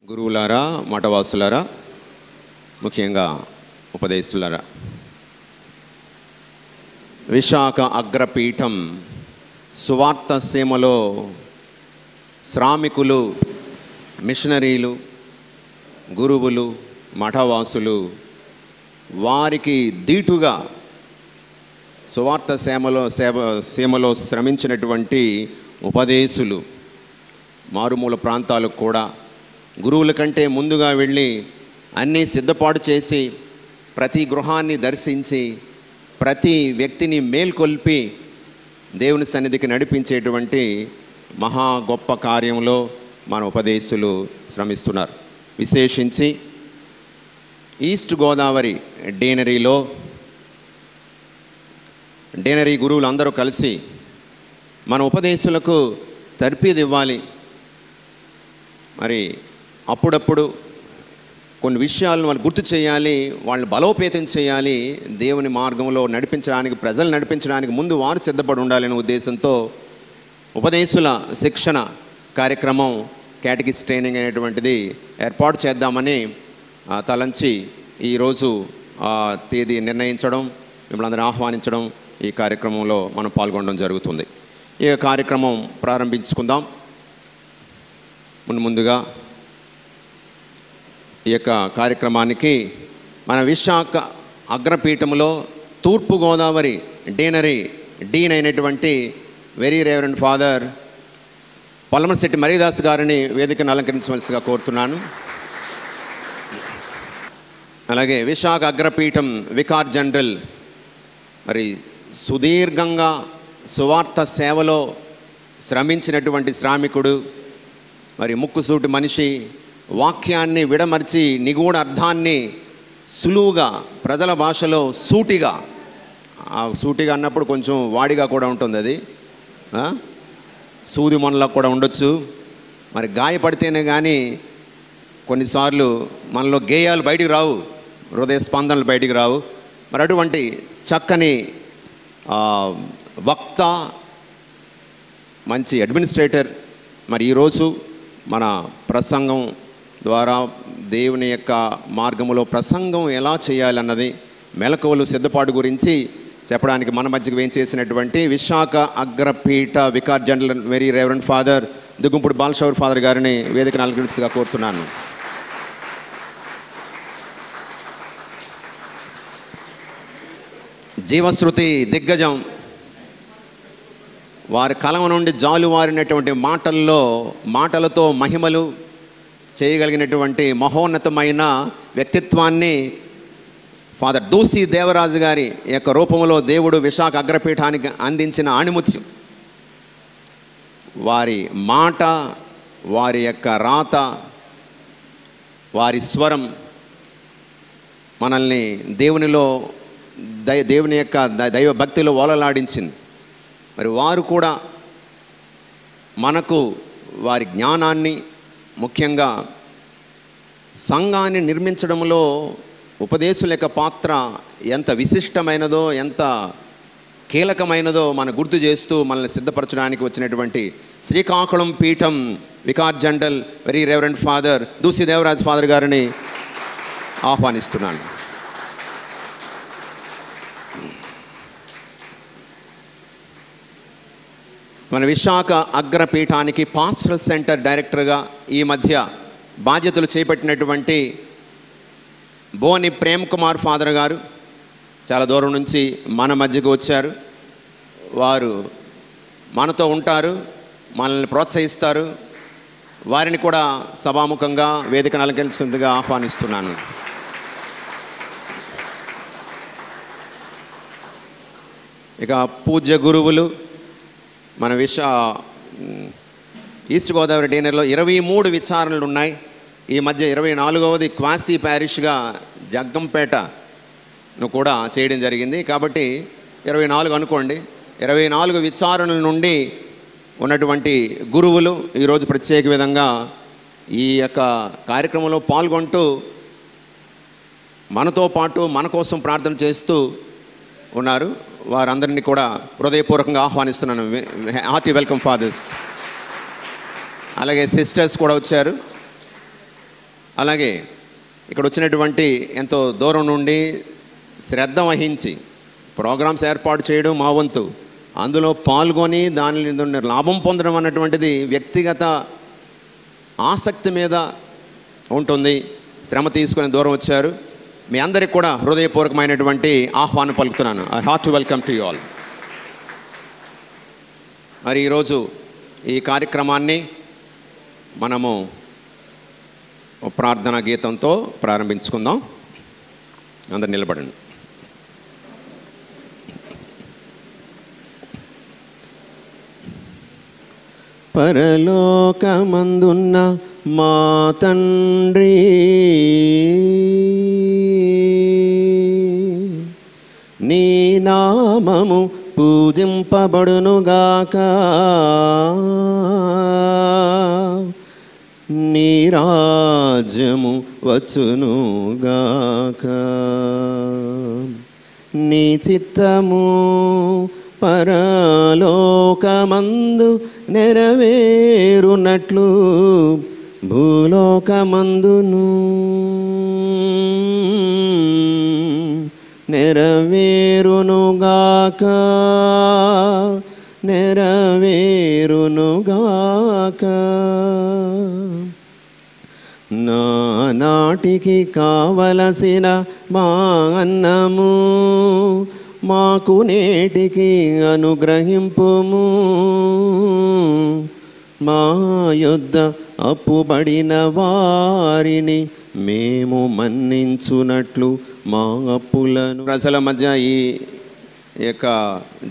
గురువులారా, మఠవాసులారా, ముఖ్యంగా ఉపదేశులారా, విశాఖ అగ్రపీఠం సువార్త సీమలో శ్రామికులు, మిషనరీలు, గురువులు, మఠవాసులు వారికి దీటుగా సువార్త సీమలో శ్రమించినటువంటి ఉపదేశులు, మారుమూల ప్రాంతాలకు కూడా గురువుల కంటే ముందుగా వెళ్ళి అన్నీ సిద్ధపాటు చేసి ప్రతి గృహాన్ని దర్శించి ప్రతి వ్యక్తిని మేల్కొల్పి దేవుని సన్నిధికి నడిపించేటువంటి మహా గొప్ప కార్యంలో మన ఉపదేశులు శ్రమిస్తున్నారు. విశేషించి ఈస్ట్ గోదావరి డేనరీ గురువులు అందరూ కలిసి మన ఉపదేశులకు తర్ఫీదు ఇవ్వాలి. మరి అప్పుడప్పుడు కొన్ని విషయాలను వాళ్ళు గుర్తు చేయాలి, వాళ్ళని బలోపేతం చేయాలి. దేవుని మార్గంలో నడిపించడానికి, ప్రజలు నడిపించడానికి ముందు వారు సిద్ధపడి ఉండాలనే ఉద్దేశంతో ఉపదేశుల శిక్షణ కార్యక్రమం, కేటగిస్ట్ ట్రైనింగ్ అనేటువంటిది ఏర్పాటు చేద్దామని తలంచి ఈరోజు తేదీ నిర్ణయించడం, మిమ్మల్ని అందరూ ఆహ్వానించడం, ఈ కార్యక్రమంలో మనం పాల్గొనడం జరుగుతుంది. ఈ కార్యక్రమం ప్రారంభించుకుందాం. ముందుగా ఈ యొక్క కార్యక్రమానికి మన విశాఖ అగ్రపీఠంలో తూర్పుగోదావరి డీన్ అయినటువంటి వెరీ రెవరెండ్ ఫాదర్ పల్లమశెట్టి మరీదాస్ గారిని వేదికను అలంకరించవలసిగా కోరుతున్నాను. అలాగే విశాఖ అగ్రపీఠం వికార్ జనరల్, మరి సుదీర్ఘంగా సువార్త సేవలో శ్రమించినటువంటి శ్రామికుడు, మరి ముక్కుసూటి మనిషి, వాక్యాన్ని విడమర్చి నిగూఢ అర్థాన్ని సులువుగా ప్రజల భాషలో సూటిగా అన్నప్పుడు కొంచెం వాడిగా కూడా ఉంటుంది, అది సూది మనలా కూడా ఉండొచ్చు. మరి గాయపడితేనే కానీ కొన్నిసార్లు మనలో గేయాలు బయటికి రావు, హృదయ స్పందనలు బయటికి రావు. మరి అటువంటి చక్కని వక్త, మంచి అడ్మినిస్ట్రేటర్, మరి ఈరోజు మన ప్రసంగం ద్వారా దేవుని యొక్క మార్గములో ప్రసంగం ఎలా చేయాలన్నది మెలకువలు సిద్ధపాటు గురించి చెప్పడానికి మన మధ్యకు వేయించేసినటువంటి విశాఖ అగ్రపీఠ vicar general very reverend father Duggumpudi Balashowry father గారిని వేదికను అలంకరించగా కోరుతున్నాను. జీవశ్రుతి దిగ్గజం, వారి కలం నుండి జాలువారినటువంటి మాటలతో మహిమలు చేయగలిగినటువంటి మహోన్నతమైన వ్యక్తిత్వాన్ని ఫాదర్ దూసి దేవరాజు గారి యొక్క రూపంలో దేవుడు విశాఖ అగ్రపీఠానికి అందించిన ఆణిముత్యం. వారి మాట, వారి యొక్క రాత, వారి స్వరం మనల్ని దేవుని యొక్క దైవ భక్తిలో ఓలలాడించింది. మరి వారు కూడా మనకు వారి జ్ఞానాన్ని, ముఖ్యంగా సంఘాన్ని నిర్మించడంలో ఉపదేశుల యొక్క పాత్ర ఎంత విశిష్టమైనదో, ఎంత కీలకమైనదో మన గుర్తు చేస్తూ మనల్ని సిద్ధపరచడానికి వచ్చినటువంటి శ్రీకాకుళం పీఠం vicar general very reverend father Doosi Devaraj father గారిని ఆహ్వానిస్తున్నాను. మన విశాఖ అగ్రపీఠానికి పాస్టరల్ సెంటర్ డైరెక్టర్గా ఈ మధ్య బాధ్యతలు చేపట్టినటువంటి బోని ప్రేమ్ కుమార్ ఫాదర్ గారు చాలా దూరం నుంచి మన మధ్యకు వచ్చారు. వారు మనతో ఉంటారు, మనల్ని ప్రోత్సహిస్తారు. వారిని కూడా సభాముఖంగా వేదికను అలంకరించేందుకు ఆహ్వానిస్తున్నాను. ఇక పూజ్య గురువులు, మన ఈస్ట్ గోదావరి డీనర్లో 23 విచారణలు ఉన్నాయి. ఈ మధ్య 24వది క్వాసీ ప్యారిష్గా జగ్గంపేటను కూడా చేయడం జరిగింది. కాబట్టి 24 అనుకోండి. 24 విచారణల నుండి ఉన్నటువంటి గురువులు ఈరోజు ప్రత్యేక విధంగా ఈ యొక్క కార్యక్రమంలో పాల్గొంటూ మనతో పాటు మన కోసం ప్రార్థన చేస్తూ ఉన్నారు. వారందరినీ కూడా హృదయపూర్వకంగా ఆహ్వానిస్తున్నాను. Hearty welcome fathers. అలాగే సిస్టర్స్ కూడా వచ్చారు. అలాగే ఇక్కడ వచ్చినటువంటి ఎంతో దూరం నుండి శ్రద్ధ వహించి ప్రోగ్రామ్స్ ఏర్పాటు చేయడం మా వంతు, అందులో పాల్గొని దాని నుండి లాభం పొందడం అన్నటువంటిది వ్యక్తిగత ఆసక్తి మీద ఉంటుంది. శ్రమ తీసుకొని దూరం వచ్చారు. మీ అందరికి కూడా హృదయపూర్వకమైనటువంటి ఆహ్వానం పలుకుతున్నాను. I heart to welcome to you all. మరి ఈరోజు ఈ కార్యక్రమాన్ని మనము ప్రార్థనా గీతంతో ప్రారంభించుకుందాం. అందరు నిలబడండి. పరలోకమందున్న మా తండ్రి, నీ నామము పూజింపబడునుగాక, నీ రాజ్యము వచ్చునుగాక, నీ చిత్తము పరలోకమందు నెరవేరునట్లు భూలోకమందును నెరవేరునుగాక, నెరవేరునుగాక. నానాటికి కావలసిన మా అన్నము మాకు నేటికి అనుగ్రహింపుము, మా యొద్ద అప్పుబడిన వారిని మేము మన్నించునట్లు మా అప్పులను. ప్రజల మధ్య ఈ యొక్క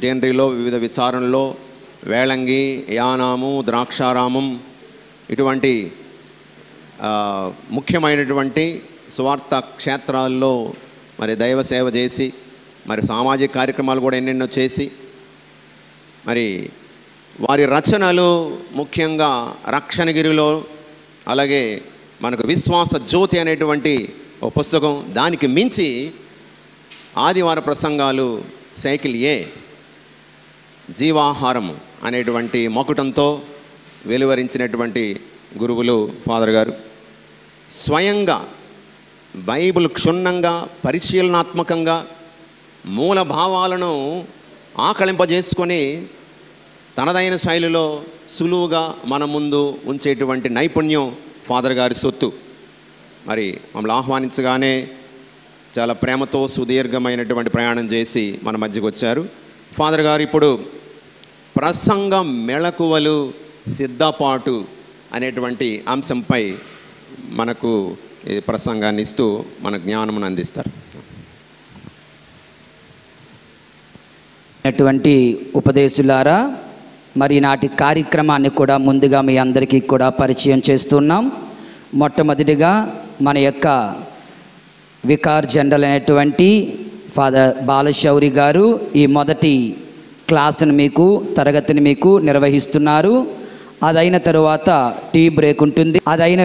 డేనరీలో వివిధ విచారణలో వేళంగి, యానాము, ద్రాక్షారామం ఇటువంటి ముఖ్యమైనటువంటి స్వార్థ క్షేత్రాల్లో మరి దైవ సేవ చేసి, మరి సామాజిక కార్యక్రమాలు కూడా ఎన్నెన్నో చేసి, మరి వారి రచనలు ముఖ్యంగా రక్షణగిరిలో, అలాగే మనకు విశ్వాస జ్యోతి అనేటువంటి ఒక పుస్తకం, దానికి మించి ఆదివార ప్రసంగాలు సైకిల్ ఏ, జీవాహారం అనేటువంటి మకుటంతో వెలువరించినటువంటి గురువులు ఫాదర్ గారు స్వయంగా బైబిల్ క్షుణ్ణంగా పరిశీలనాత్మకంగా మూల భావాలను ఆకళింపజేసుకొని తనదైన శైలిలో సులువుగా మన ముందు ఉంచేటువంటి నైపుణ్యం ఫాదర్ గారి సొత్తు. మరి మమ్మల్ని ఆహ్వానించగానే చాలా ప్రేమతో సుదీర్ఘమైనటువంటి ప్రయాణం చేసి మన మధ్యకు వచ్చారు. ఫాదర్ గారు ఇప్పుడు ప్రసంగ మెళకువలు సిద్ధపాటు అనేటువంటి అంశంపై మనకు ఈ ప్రసంగాన్ని ఇస్తూ మన జ్ఞానమును అందిస్తారు. అటువంటి ఉపదేశులారా, మరి నాటి కార్యక్రమాన్ని కూడా ముందుగా మీ అందరికీ కూడా పరిచయం చేస్తున్నాం. మొట్టమొదటిగా మన యొక్క వికార్ జనరల్ అయినటువంటి ఫాదర్ బాలశౌరి గారు ఈ మొదటి క్లాసును మీకు తరగతిని మీకు నిర్వహిస్తున్నారు. అదైన తరువాత టీ బ్రేక్ ఉంటుంది. అదైన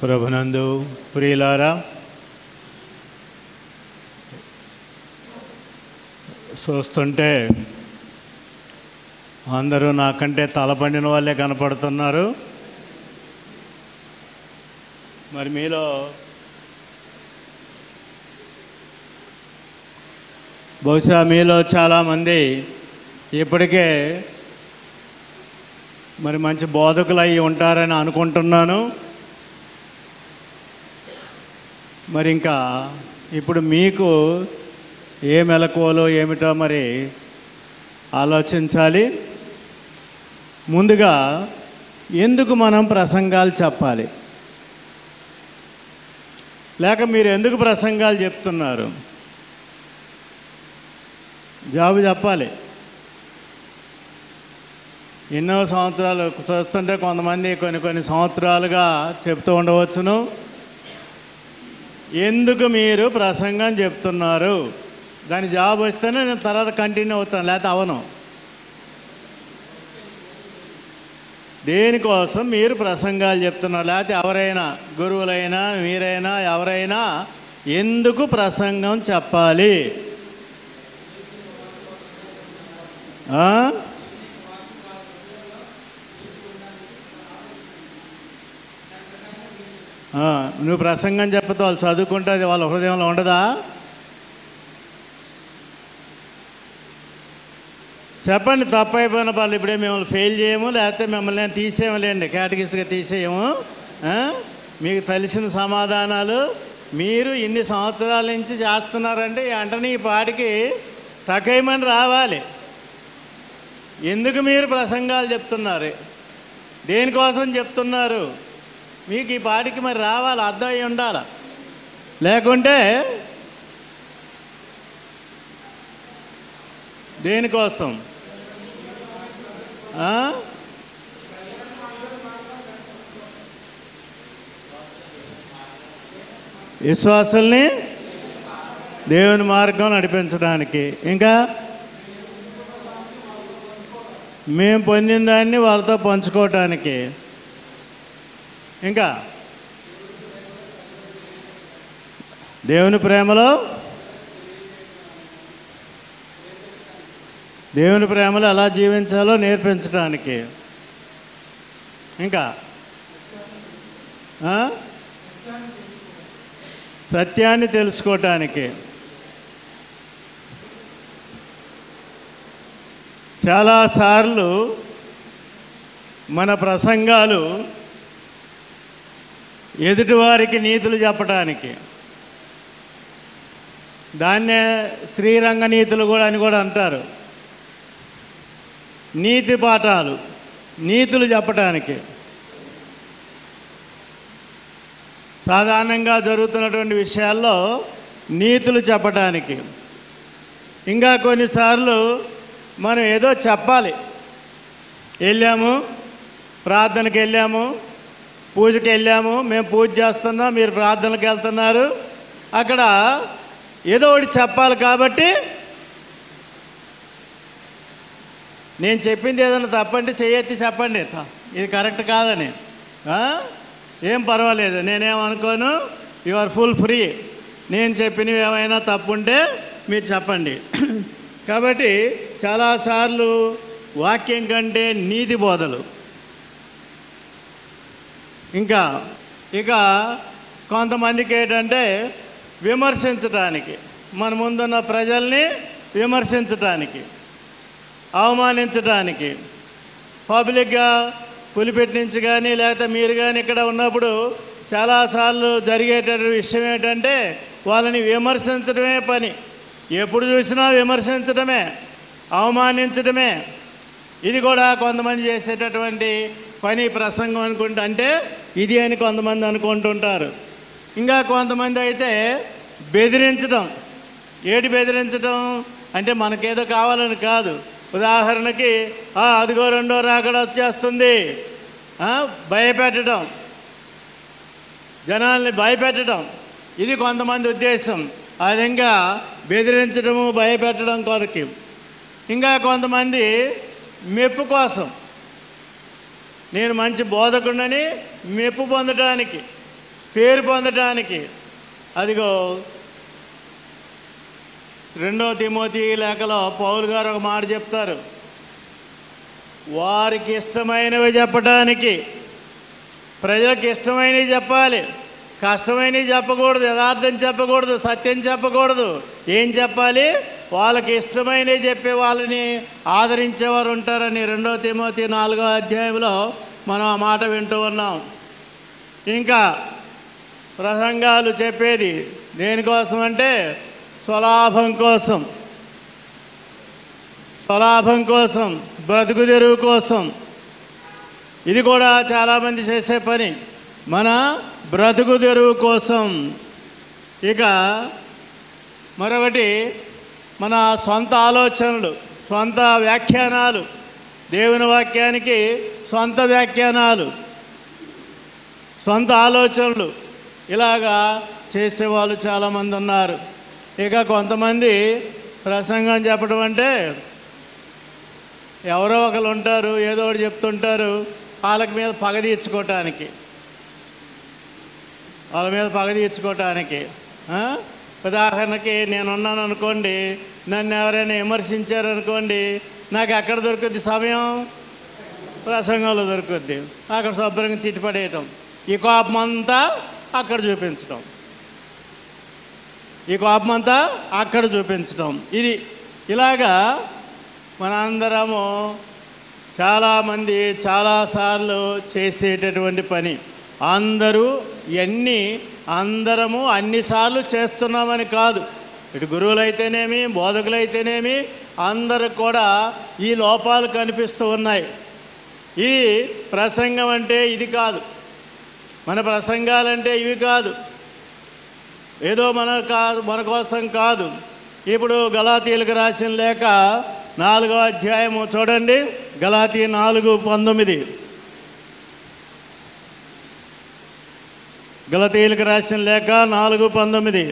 ప్రభునందు ప్రియులారా, చూస్తుంటే అందరూ నాకంటే తలపండిన వాళ్ళే కనపడుతున్నారు. మరి మీలో బహుశా మీలో చాలామంది ఇప్పటికే మరి మంచి బోధకులు అయి ఉంటారని అనుకుంటున్నాను. మరి ఇంకా ఇప్పుడు మీకు ఏ మెలకువలో ఏమిటో మరి ఆలోచించాలి. ముందుగా ఎందుకు మనం ప్రసంగాలు చెప్పాలి, లేక మీరు ఎందుకు ప్రసంగాలు చెప్తున్నారు? జవాబు చెప్పాలి. ఎన్నో సంవత్సరాలు చూస్తుంటే కొంతమంది కొన్ని సంవత్సరాలుగా చెప్తూ ఉండవచ్చును. ఎందుకు మీరు ప్రసంగం చెప్తున్నారు? దాని జవాబు వస్తేనే నేను తర్వాత కంటిన్యూ అవుతాను, లేకపోతే అవను. దేనికోసం మీరు ప్రసంగాలు చెప్తున్నారు? లేకపోతే ఎవరైనా గురువులైనా మీరైనా ఎవరైనా ఎందుకు ప్రసంగం చెప్పాలి? నువ్వు ప్రసంగం చెప్తే వాళ్ళు చదువుకుంటే అది వాళ్ళ హృదయంలో ఉండదా? చెప్పండి, తప్పు అయిపోయిన పర్లేదు. ఇప్పుడే మిమ్మల్ని ఫెయిల్ చేయము, లేకపోతే మిమ్మల్ని తీసేయలేండి, కేటగిస్ట్గా తీసేయము. మీకు తెలిసిన సమాధానాలు మీరు ఇన్ని సంవత్సరాల నుంచి చేస్తున్నారంటే వెంటనే ఈ పాటికి టకైమని రావాలి. ఎందుకు మీరు ప్రసంగాలు చెప్తున్నారు? దేనికోసం చెప్తున్నారు? మీకు ఈ పాటికి మరి రావాలి, అర్థం అయి ఉండాలి. లేకుంటే దేనికోసం? విశ్వాసుల్ని దేవుని మార్గం నడిపించడానికి, ఇంకా మేము పొందిన దాన్ని వాళ్ళతో పంచుకోవటానికి, ఇంకా దేవుని ప్రేమలో ఎలా జీవించాలో నేర్పించడానికి, ఇంకా సత్యాన్ని తెలుసుకోవటానికి. చాలాసార్లు మన ప్రసంగాలు ఎదుటివారికి నీతులు చెప్పటానికి, దాన్నే శ్రీరంగ నీతులు కూడా అని కూడా అంటారు. నీతి పాఠాలు, నీతులు చెప్పటానికి, సాధారణంగా జరుగుతున్నటువంటి విషయాల్లో నీతులు చెప్పటానికి. ఇంకా కొన్నిసార్లు మనం ఏదో చెప్పాలి, వెళ్ళాము, ప్రార్థనకి వెళ్ళాము, పూజకి వెళ్ళాము, మేము పూజ చేస్తున్నాం, మీరు ప్రార్థనకి వెళ్తున్నారు, అక్కడ ఏదో ఒకటి చెప్పాలి. కాబట్టి నేను చెప్పింది ఏదైనా తప్పంటే చేయెత్తి చెప్పండి, ఇది కరెక్ట్ కాదని. ఏం పర్వాలేదు, నేనేమనుకోను, యు ఆర్ ఫుల్ ఫ్రీ. నేను చెప్పినవి ఏమైనా తప్పుంటే మీరు చెప్పండి. కాబట్టి చాలాసార్లు వాక్యం కంటే నీతి బోధలు. ఇక కొంతమందికి ఏంటంటే విమర్శించటానికి, మన ముందున్న ప్రజల్ని విమర్శించటానికి, అవమానించటానికి, పబ్లిక్గా పులిపెట్టి నుంచి కానీ లేకపోతే మీరు కానీ ఇక్కడ ఉన్నప్పుడు చాలాసార్లు జరిగేటటువంటి విషయం ఏంటంటే వాళ్ళని విమర్శించడమే పని. ఎప్పుడు చూసినా విమర్శించడమే, అవమానించడమే. ఇది కూడా కొంతమంది చేసేటటువంటి పని. ప్రసంగం అనుకుంటా అంటే ఇది అని కొంతమంది అనుకుంటుంటారు. ఇంకా కొంతమంది అయితే బెదిరించడం. ఏటి బెదిరించడం అంటే మనకేదో కావాలని కాదు. ఉదాహరణకి అదిగో రెండో రాకడ వచ్చేస్తుంది, భయపెట్టడం, జనాల్ని భయపెట్టడం, ఇది కొంతమంది ఉద్దేశం. ఆ విధంగా బెదిరించడము, భయపెట్టడం కొరకు. ఇంకా కొంతమంది మెప్పు కోసం, నేను మంచి బోధకుడిని మెప్పు పొందటానికి, పేరు పొందటానికి. అదిగో 2 తిమోతి లేఖలో పౌలు గారు ఒక మాట చెప్తారు, వారికి ఇష్టమైనవి చెప్పటానికి. ప్రజలకు ఇష్టమైనవి చెప్పాలి, కష్టమైనవి చెప్పకూడదు, యథార్థం చెప్పకూడదు, సత్యం చెప్పకూడదు. ఏం చెప్పాలి? వాళ్ళకి ఇష్టమైనవి చెప్పే వాళ్ళని ఆదరించేవారు ఉంటారని 2 తిమోతి 4వ అధ్యాయంలో మనం ఆ మాట వింటూ ఉన్నాం. ఇంకా ప్రసంగాలు చెప్పేది దేనికోసం అంటే స్వలాభం కోసం, బ్రతుకు తెరువు కోసం. ఇది కూడా చాలామంది చేసే పని, మన బ్రతుకు తెరువు కోసం. ఇక మరొకటి మన సొంత ఆలోచనలు, సొంత వ్యాఖ్యానాలు, దేవుని వాక్యానికి సొంత వ్యాఖ్యానాలు, సొంత ఆలోచనలు, ఇలాగా చేసేవాళ్ళు చాలామంది ఉన్నారు. ఇక కొంతమంది ప్రసంగం చెప్పడం అంటే ఎవరో ఒకరు ఉంటారు, ఏదో ఒకటి చెప్తుంటారు, వాళ్ళ మీద పగ తీర్చుకోవటానికి ఉదాహరణకి నేనున్నాను అనుకోండి, నన్ను ఎవరైనా విమర్శించారనుకోండి, నాకు ఎక్కడ దొరుకుద్ది సమయం? ప్రసంగంలో దొరుకుద్ది. అక్కడ శుభ్రంగా తిట్టిపడేయటం, ఈ కోపం అంతా అక్కడ చూపించటం, ఇది ఇలాగా మనందరము చాలామంది చాలాసార్లు చేసేటటువంటి పని. అందరము అన్నిసార్లు చేస్తున్నామని కాదు. ఇటు గురువులైతేనేమి, బోధకులైతేనేమి, అందరికి కూడా ఈ లోపాలు కనిపిస్తూ ఉన్నాయి. ఈ ప్రసంగం అంటే ఇది కాదు, మన ప్రసంగాలంటే ఇవి కాదు, ఏదో మన కోసం కాదు. ఇప్పుడు గలాతీయులకు రాసిన లేఖ 4వ అధ్యాయము చూడండి. గలాతీ 4:19. గలాతీయులకు రాసిన లేఖ 4:19.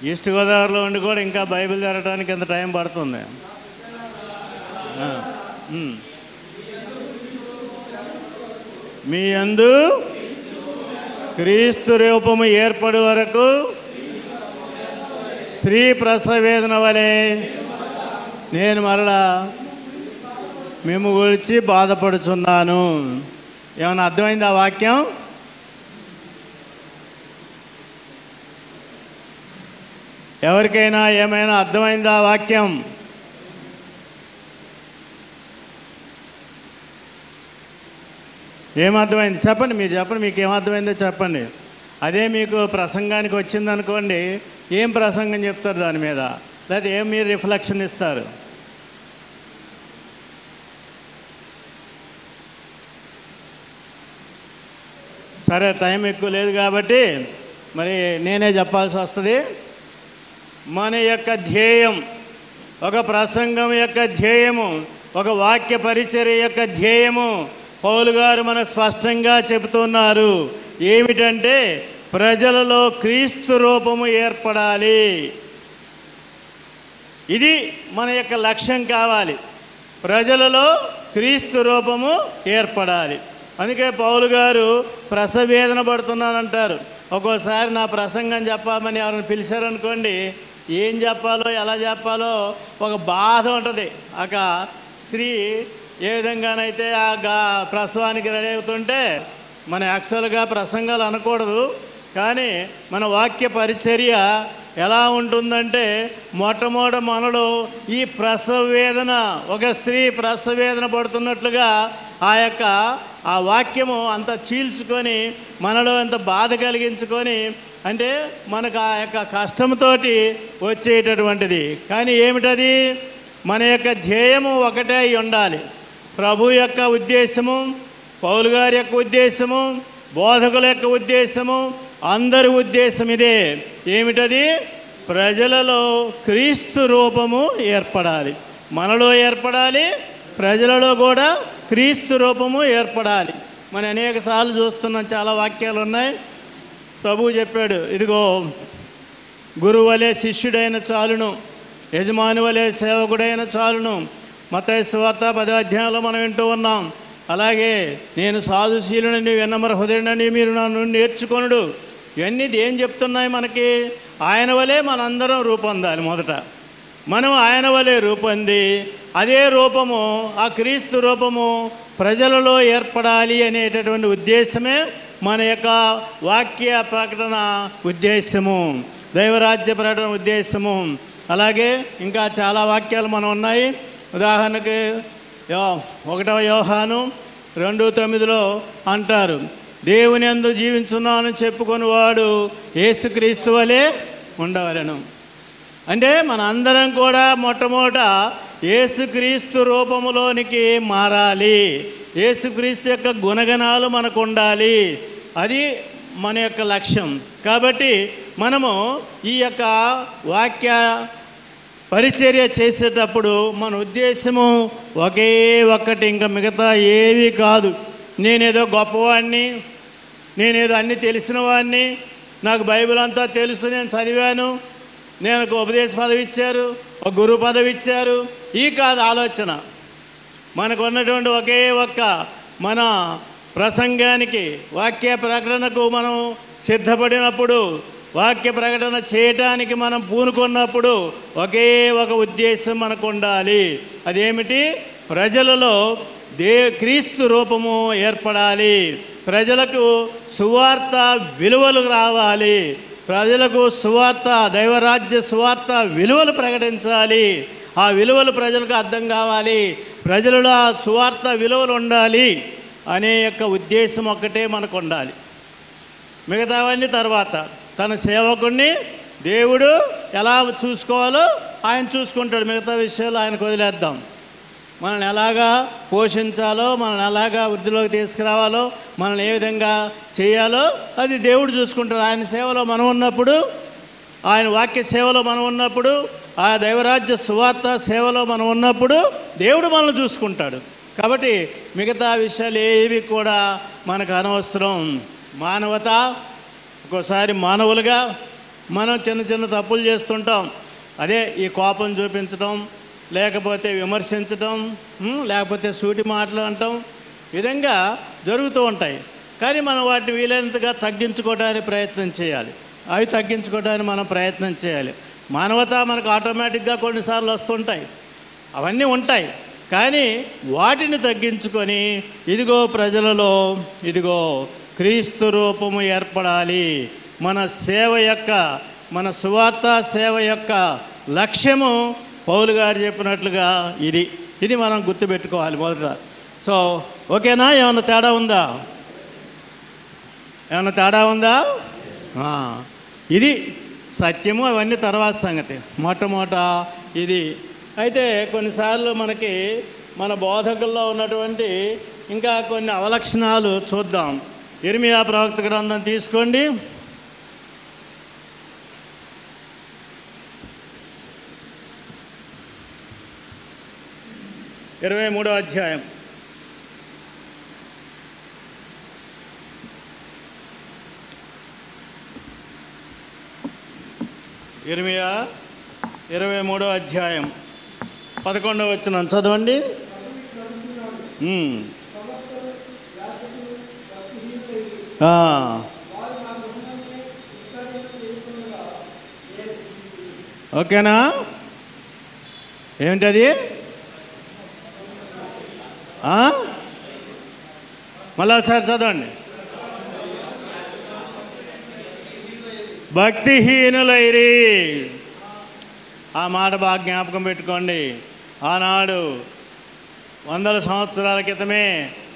ఈస్ట్ గోదావరిలో ఉండి కూడా ఇంకా బైబిల్ చదవడానికి ఎంత టైం పడుతుంది? మీ యందు క్రీస్తు రూపము ఏర్పడు వరకు స్త్రీ ప్రసవేదన వలె నేను మరలా మేము గురించి బాధపడుచున్నాను. ఏమైనా అర్థమైంది ఆ వాక్యం? ఎవరికైనా ఏమైనా అర్థమైందా ఆ వాక్యం? ఏమర్థమైంది చెప్పండి, మీరు చెప్పండి, మీకు ఏమర్థమైందో చెప్పండి. అదే మీకు ప్రసంగానికి వచ్చిందనుకోండి, ఏం ప్రసంగం చెప్తారు దాని మీద, లేకపోతే ఏం మీరు రిఫ్లెక్షన్ ఇస్తారు? సరే, టైం ఎక్కువ లేదు కాబట్టి మరి నేనే చెప్పాల్సి వస్తుంది. మన యొక్క ధ్యేయం, ఒక ప్రసంగం యొక్క ధ్యేయము, ఒక వాక్య పరిచర్య యొక్క ధ్యేయము పౌలు గారు మనకు స్పష్టంగా చెబుతున్నారు. ఏమిటంటే ప్రజలలో క్రీస్తు రూపము ఏర్పడాలి. ఇది మన యొక్క లక్ష్యం కావాలి. ప్రజలలో క్రీస్తు రూపము ఏర్పడాలి. అందుకే పౌలు గారు ప్రసవేదన పడుతున్నానంటారు. ఒక్కోసారి నా ప్రసంగం చెప్పమని ఎవరిని పిలిచారనుకోండి, ఏం చెప్పాలో ఎలా చెప్పాలో ఒక బాధ ఉంటుంది. ఒక స్త్రీ ఏ విధంగానైతే ఆ ప్రసవానికి రెడీ అవుతుంటే, మన యాక్చువల్గా ప్రసంగాలు అనకూడదు, కానీ మన వాక్య పరిచర్య ఎలా ఉంటుందంటే, మొట్టమొదట మనలో ఈ ప్రసవ వేదన, ఒక స్త్రీ ప్రసవ వేదన పడుతున్నట్లుగా ఆ వాక్యము అంత చీల్చుకొని మనలో ఎంత బాధ కలిగించుకొని, అంటే మనకు ఆ యొక్క కష్టంతో వచ్చేటటువంటిది. కానీ ఏమిటది? మన యొక్క ధ్యేయము ఒకటే అయి ఉండాలి. ప్రభు యొక్క ఉద్దేశము, పౌలు గారి యొక్క ఉద్దేశము, బోధకుల యొక్క ఉద్దేశము, అందరి ఉద్దేశం ఇదే. ఏమిటది? ప్రజలలో క్రీస్తు రూపము ఏర్పడాలి. మనలో ఏర్పడాలి, ప్రజలలో కూడా క్రీస్తు రూపము ఏర్పడాలి. మనం అనేక సార్లు చూస్తున్నాం, చాలా వాక్యాలు ఉన్నాయి. ప్రభువు చెప్పాడు, ఇదిగో గురువు వలె శిష్యుడైన చాలును, యజమాని వలె సేవకుడైన చాలును. మత్తయి సువార్త 10వ అధ్యాయంలో మనం వింటూ ఉన్నాం. అలాగే నేను సాధుశీలుని వినమ్ర హృదయుడని మీరు నన్ను నేర్చుకొనుడు. ఇవన్నీ ఏం చెప్తున్నాయి మనకి? ఆయన వలె మనందరం రూపొందాలి. మొదట మనం ఆయన వలె రూపొంది, అదే రూపము, ఆ క్రీస్తు రూపము ప్రజలలో ఏర్పడాలి అనేటటువంటి ఉద్దేశమే మన యొక్క వాక్య ప్రకటన ఉద్దేశము, దైవరాజ్య ప్రకటన ఉద్దేశము. అలాగే ఇంకా చాలా వాక్యాలు మనం ఉన్నాయి. ఉదాహరణకి 1వ యోహాను 2:9 అంటారు, దేవుని యందు జీవించున్నాను చెప్పుకొని వాడు యేసుక్రీస్తు వలె ఉండవలెను. అంటే మన అందరం కూడా మొట్టమొదట యేసుక్రీస్తు రూపములోనికి మారాలి. యేసుక్రీస్తు యొక్క గుణగణాలు మనకు ఉండాలి. అది మన యొక్క లక్ష్యం. కాబట్టి మనము ఈ యొక్క వాక్య పరిచర్య చేసేటప్పుడు మన ఉద్దేశము ఒకే ఒక్కటి, ఇంకా మిగతా ఏవి కాదు. నేనేదో గొప్పవాడిని, నేనేదో అన్నీ తెలిసిన వాడిని, నాకు బైబిల్ అంతా తెలుసు, నేను చదివాను, నేను ఒక ఉపదేశ పదవి ఇచ్చారు, ఒక గురు పదవి ఇచ్చారు. ఈ కాదు ఆలోచన. మనకు ఉన్నటువంటి ఒకే ఒక్క మన ప్రసంగానికి, వాక్య ప్రకటనకు మనం సిద్ధపడినప్పుడు, వాక్య ప్రకటన చేయటానికి మనం పూనుకున్నప్పుడు ఒకే ఒక ఉద్దేశం మనకు ఉండాలి. అదేమిటి? ప్రజలలో క్రీస్తు రూపము ఏర్పడాలి. ప్రజలకు సువార్త విలువలు రావాలి. ప్రజలకు సువార్త, దైవరాజ్య సువార్త విలువలు ప్రకటించాలి. ఆ విలువలు ప్రజలకు అర్థం కావాలి. ప్రజలలో ఆ సువార్త విలువలు ఉండాలి అనే యొక్క ఉద్దేశం ఒక్కటే మనకు ఉండాలి. మిగతావన్నీ తర్వాత. తన సేవకుడిని దేవుడు ఎలా చూసుకోవాలో ఆయన చూసుకుంటాడు. మిగతా విషయాలు ఆయనకు వదిలేద్దాం. మనల్ని ఎలాగా పోషించాలో, మనల్ని ఎలాగా వృద్ధిలోకి తీసుకురావాలో, మనల్ని ఏ విధంగా చేయాలో అది దేవుడు చూసుకుంటాడు. ఆయన సేవలో మనం ఉన్నప్పుడు, ఆయన వాక్య సేవలో మనం ఉన్నప్పుడు, ఆ దైవరాజ్య సువార్త సేవలో మనం ఉన్నప్పుడు దేవుడు మనల్ని చూసుకుంటాడు. కాబట్టి మిగతా విషయాలు ఏవి కూడా మనకు అనవసరం. మానవత, ఒక్కోసారి మానవులుగా మనం చిన్న చిన్న తప్పులు చేస్తుంటాం. అదే ఈ కోపం చూపించడం, లేకపోతే విమర్శించడం, లేకపోతే సూటి మాటలు అనటం, విధంగా జరుగుతూ ఉంటాయి. కానీ మనం వాటిని వీలైనంతగా తగ్గించుకోవడానికి ప్రయత్నం చేయాలి. అవి తగ్గించుకోవడానికి మనం ప్రయత్నం చేయాలి. మానవత మనకు ఆటోమేటిక్గా కొన్నిసార్లు వస్తుంటాయి, అవన్నీ ఉంటాయి. కానీ వాటిని తగ్గించుకొని ఇదిగో ప్రజలలో ఇదిగో క్రీస్తు రూపము ఏర్పడాలి. మన సేవ యొక్క, మన సువార్త సేవ యొక్క లక్ష్యము పౌలు గారు చెప్పినట్లుగా ఇది మనం గుర్తుపెట్టుకోవాలి మొదట. సో ఓకేనా? ఏమన్నా తేడా ఉందా? ఏమన్నా తేడా ఉందా? ఇది సత్యము, అవన్నీ తర్వాత సంగతి. మొట్టమొదట ఇది. అయితే కొన్నిసార్లు మనకి మన బోధకుల్లో ఉన్నటువంటి ఇంకా కొన్ని అవలక్షణాలు చూద్దాం. ఇర్మియా ప్రవక్త గ్రంథం తీసుకోండి. 23వ అధ్యాయం. ఇర్మియా 23వ అధ్యాయం 11వ వచనం చదవండి. ఓకేనా? ఏమిటది? మళ్ళీ ఒకసారి చదవండి. భక్తిహీనులైరి. ఆ మాట బాగా జ్ఞాపకం పెట్టుకోండి. ఆనాడు 100 సంవత్సరాల క్రితమే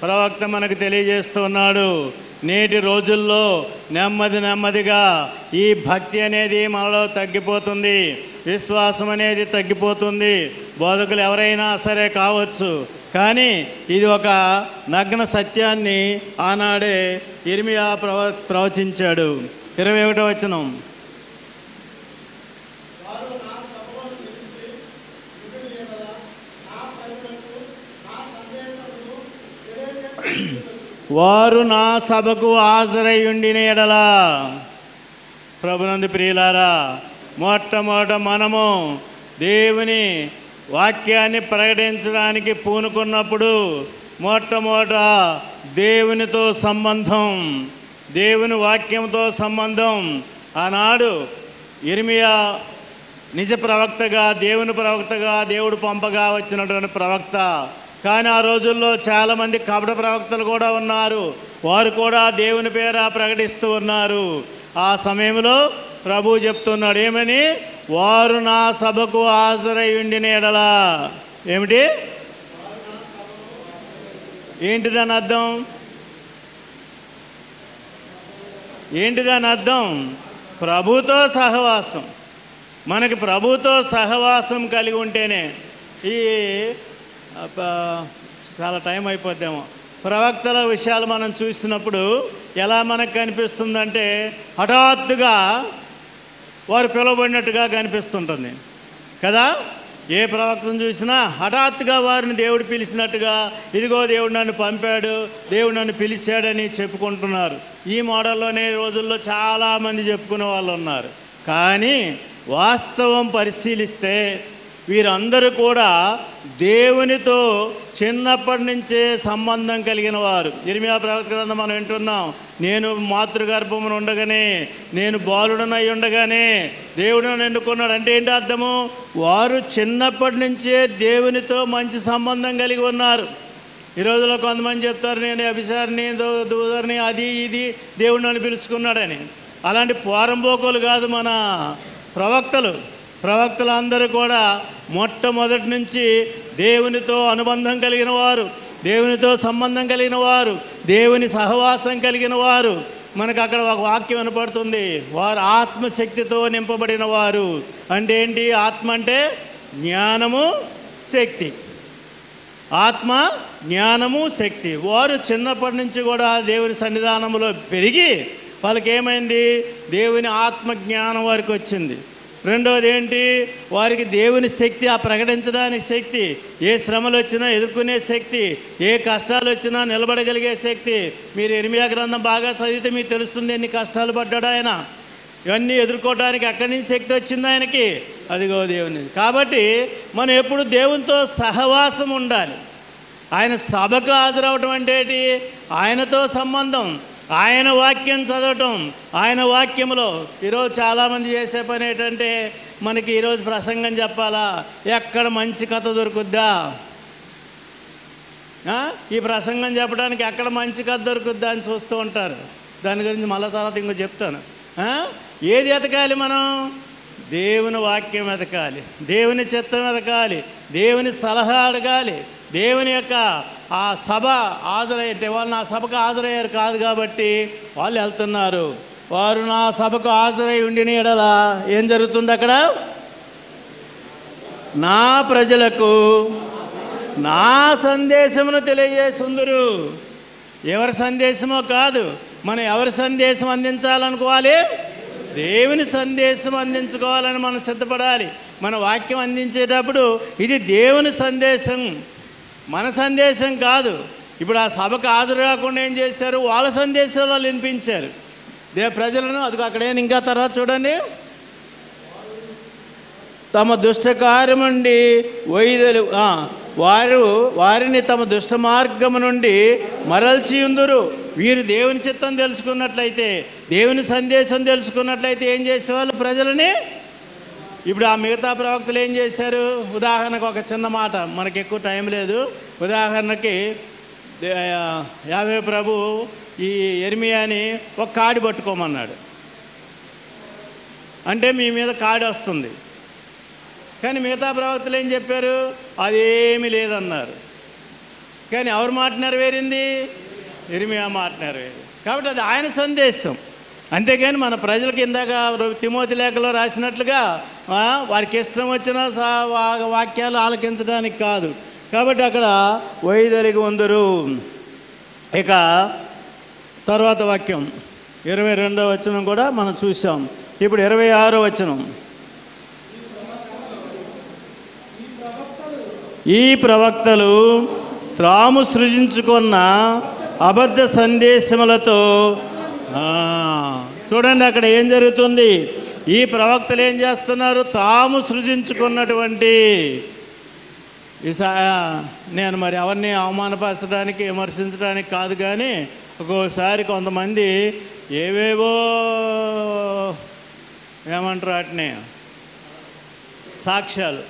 ప్రవక్త మనకు తెలియజేస్తున్నాడు. నేటి రోజుల్లో నెమ్మదిగా ఈ భక్తి అనేది మనలో తగ్గిపోతుంది, విశ్వాసం అనేది తగ్గిపోతుంది. బోధకులు ఎవరైనా సరే కావచ్చు, కానీ ఇది ఒక నగ్న సత్యాన్ని ఆనాడే ఇర్మియా ప్రవచించాడు. 21వ వచనం. వారు నా సభకు హాజరయ్యుండిన ఎడల. ప్రభునందు ప్రియులారా, మొట్టమొదట మనము దేవుని వాక్యాన్ని ప్రకటించడానికి పూనుకున్నప్పుడు మొట్టమొదట దేవునితో సంబంధం, దేవుని వాక్యంతో సంబంధం. ఆనాడు ఇర్మియా నిజ ప్రవక్తగా, దేవుని ప్రవక్తగా, దేవుడు పంపగా వచ్చినటువంటి ప్రవక్త. కానీ ఆ రోజుల్లో చాలామంది కపట ప్రవక్తలు కూడా ఉన్నారు. వారు కూడా దేవుని పేర ప్రకటిస్తూ ఉన్నారు. ఆ సమయంలో ప్రభువు చెప్తున్నాడు ఏమని? వారు నా సభకు హాజరై ఉండిన ఎడల. ఏమిటి? ఏంటిదని అర్థం? ఏంటిదని అర్థం? ప్రభుతో సహవాసం. మనకి ప్రభుతో సహవాసం కలిగి ఉంటేనే. ఈ చాలా టైం అయిపోద్దేమో. ప్రవక్తల విషయాలు మనం చూసినప్పుడు ఎలా మనకు కనిపిస్తుందంటే హఠాత్తుగా వారు పిలువబడినట్టుగా కనిపిస్తుంటుంది కదా. ఏ ప్రవక్తను చూసినా హఠాత్తుగా వారిని దేవుడు పిలిచినట్టుగా, ఇదిగో దేవుడు నన్ను పంపాడు, దేవుడు నన్ను పిలిచాడని చెప్పుకుంటున్నారు. ఈ మోడల్లోనే రోజుల్లో చాలామంది చెప్పుకునే వాళ్ళు ఉన్నారు. కానీ వాస్తవం పరిశీలిస్తే వీరందరూ కూడా దేవునితో చిన్నప్పటి నుంచే సంబంధం కలిగిన వారు. ఇర్మియా ప్రవక్త గ్రంథం మనం వింటున్నాం. నేను మాతృగర్భమును ఉండగానే, నేను బాలుడనై ఉండగానే దేవుడు నన్ను ఎన్నుకున్నాడు. అంటే ఏంటి అర్థము? వారు చిన్నప్పటి నుంచే దేవునితో మంచి సంబంధం కలిగి ఉన్నారు. ఈ రోజుల్లో కొంతమంది చెప్తారు, నేను అభిసారిని, దూదరిని, అది ఇది దేవుడు నన్ను పిలుచుకున్నాడని. అలాంటి పోరంబోకులు కాదు మన ప్రవక్తలందరూ కూడా మొట్టమొదటి నుంచి దేవునితో అనుబంధం కలిగిన వారు, దేవునితో సంబంధం కలిగిన వారు, దేవుని సహవాసం కలిగిన వారు. మనకు అక్కడ ఒక వాక్యం వినపడుతుంది, వారు ఆత్మశక్తితో నింపబడిన వారు. అంటే ఏంటి? ఆత్మ అంటే జ్ఞానము, శక్తి. ఆత్మ, జ్ఞానము, శక్తి. వారు చిన్నప్పటి నుంచి కూడా దేవుని సన్నిధానంలో పెరిగి వాళ్ళకి ఏమైంది? దేవుని ఆత్మ జ్ఞానం వారికి వచ్చింది. రెండవది ఏంటి? వారికి దేవుని శక్తి, ఆ ప్రకటించడానికి శక్తి, ఏ శ్రమలు వచ్చినా ఎదుర్కొనే శక్తి, ఏ కష్టాలు వచ్చినా నిలబడగలిగే శక్తి. మీరు ఇర్మియా గ్రంథం బాగా చదివితే మీకు తెలుస్తుంది ఎన్ని కష్టాలు పడ్డాడు ఆయన. ఇవన్నీ ఎదుర్కోవడానికి అక్కడి నుంచి శక్తి వచ్చింది ఆయనకి. అదిగో దేవుని. కాబట్టి మనం ఎప్పుడు దేవునితో సహవాసం ఉండాలి. ఆయన సభకు హాజరవటం అంటే ఏంటి? ఆయనతో సంబంధం, ఆయన వాక్యం చదవటం. ఆయన వాక్యంలో ఈరోజు చాలామంది చేసే పని ఏంటంటే, మనకి ఈరోజు ప్రసంగం చెప్పాలా, ఎక్కడ మంచి కథ దొరుకుద్దా, ఈ ప్రసంగం చెప్పడానికి ఎక్కడ మంచి కథ దొరుకుద్దా అని చూస్తూ ఉంటారు. దాని గురించి మళ్ళీ తర్వాత ఇంకో చెప్తాను. ఏది ఎతకాలి మనం? దేవుని వాక్యం ఎతకాలి, దేవుని చిత్తం ఎతకాలి, దేవుని సలహా అడగాలి. దేవుని యొక్క ఆ సభ హాజరయ్యే వాళ్ళు నా సభకు హాజరయ్యారు కాదు కాబట్టి వాళ్ళు వెళ్తున్నారు. వారు నా సభకు హాజరై ఉండిన ఎడల ఏం జరుగుతుంది? అక్కడ నా ప్రజలకు నా సందేశమును తెలియజేసుందురు. ఎవరి సందేశమో కాదు, మనం ఎవరి సందేశం అందించాలనుకోవాలి? దేవుని సందేశం అందించుకోవాలని మనం సిద్ధపడాలి. మన వాక్యం అందించేటప్పుడు ఇది దేవుని సందేశం, మన సందేశం కాదు. ఇప్పుడు ఆ సభకు హాజరు కాకుండా ఏం చేస్తారు? వాళ్ళ సందేశాలు వాళ్ళు వినిపించారు ప్రజలను. అది అక్కడే ఇంకా తర్వాత చూడండి, తమ దుష్ట కార్యము నుండి వైదొలి వారిని తమ దుష్ట మార్గము నుండి మరల్చి ఉందురు. వీరు దేవుని చిత్తం తెలుసుకున్నట్లయితే, దేవుని సందేశం తెలుసుకున్నట్లయితే ఏం చేసేవాళ్ళు? ప్రజలని. ఇప్పుడు ఆ మిగతా ప్రవక్తలు ఏం చేశారు? ఉదాహరణకు ఒక చిన్న మాట, మనకి ఎక్కువ టైం లేదు. ఉదాహరణకి యావే ప్రభు ఈ ఇర్మియాని ఒక కాడి పట్టుకోమన్నాడు. అంటే మీ మీద కాడి వస్తుంది. కానీ మిగతా ప్రవక్తలు ఏం చెప్పారు? అదేమీ లేదన్నారు. కానీ ఎవరి మాట నెరవేరింది? ఇర్మియా మాట నెరవేరింది. కాబట్టి అది ఆయన సందేశం. అంతేగాని మన ప్రజలకి ఇందాక తిమోతి లేఖలో రాసినట్లుగా వారికి ఇష్టం వచ్చిన వాక్యాలు ఆలకించడానికి కాదు. కాబట్టి అక్కడ వైదొలిగి ఉందరు. ఇక తర్వాత వాక్యం 22వ వచనం కూడా మనం చూసాం. ఇప్పుడు 26వ వచనం, ఈ ప్రవక్తలు తాము సృజించుకున్న అబద్ధ సందేశములతో. చూడండి అక్కడ ఏం జరుగుతుంది? ఈ ప్రవక్తలు ఏం చేస్తున్నారు? తాము సృజించుకున్నటువంటి నేను మరి ఎవరిని అవమానపరచడానికి, విమర్శించడానికి కాదు, కానీ ఒక్కోసారి కొంతమంది ఏవేవో ఏమంటారు వాటిని సాక్ష్యాలు,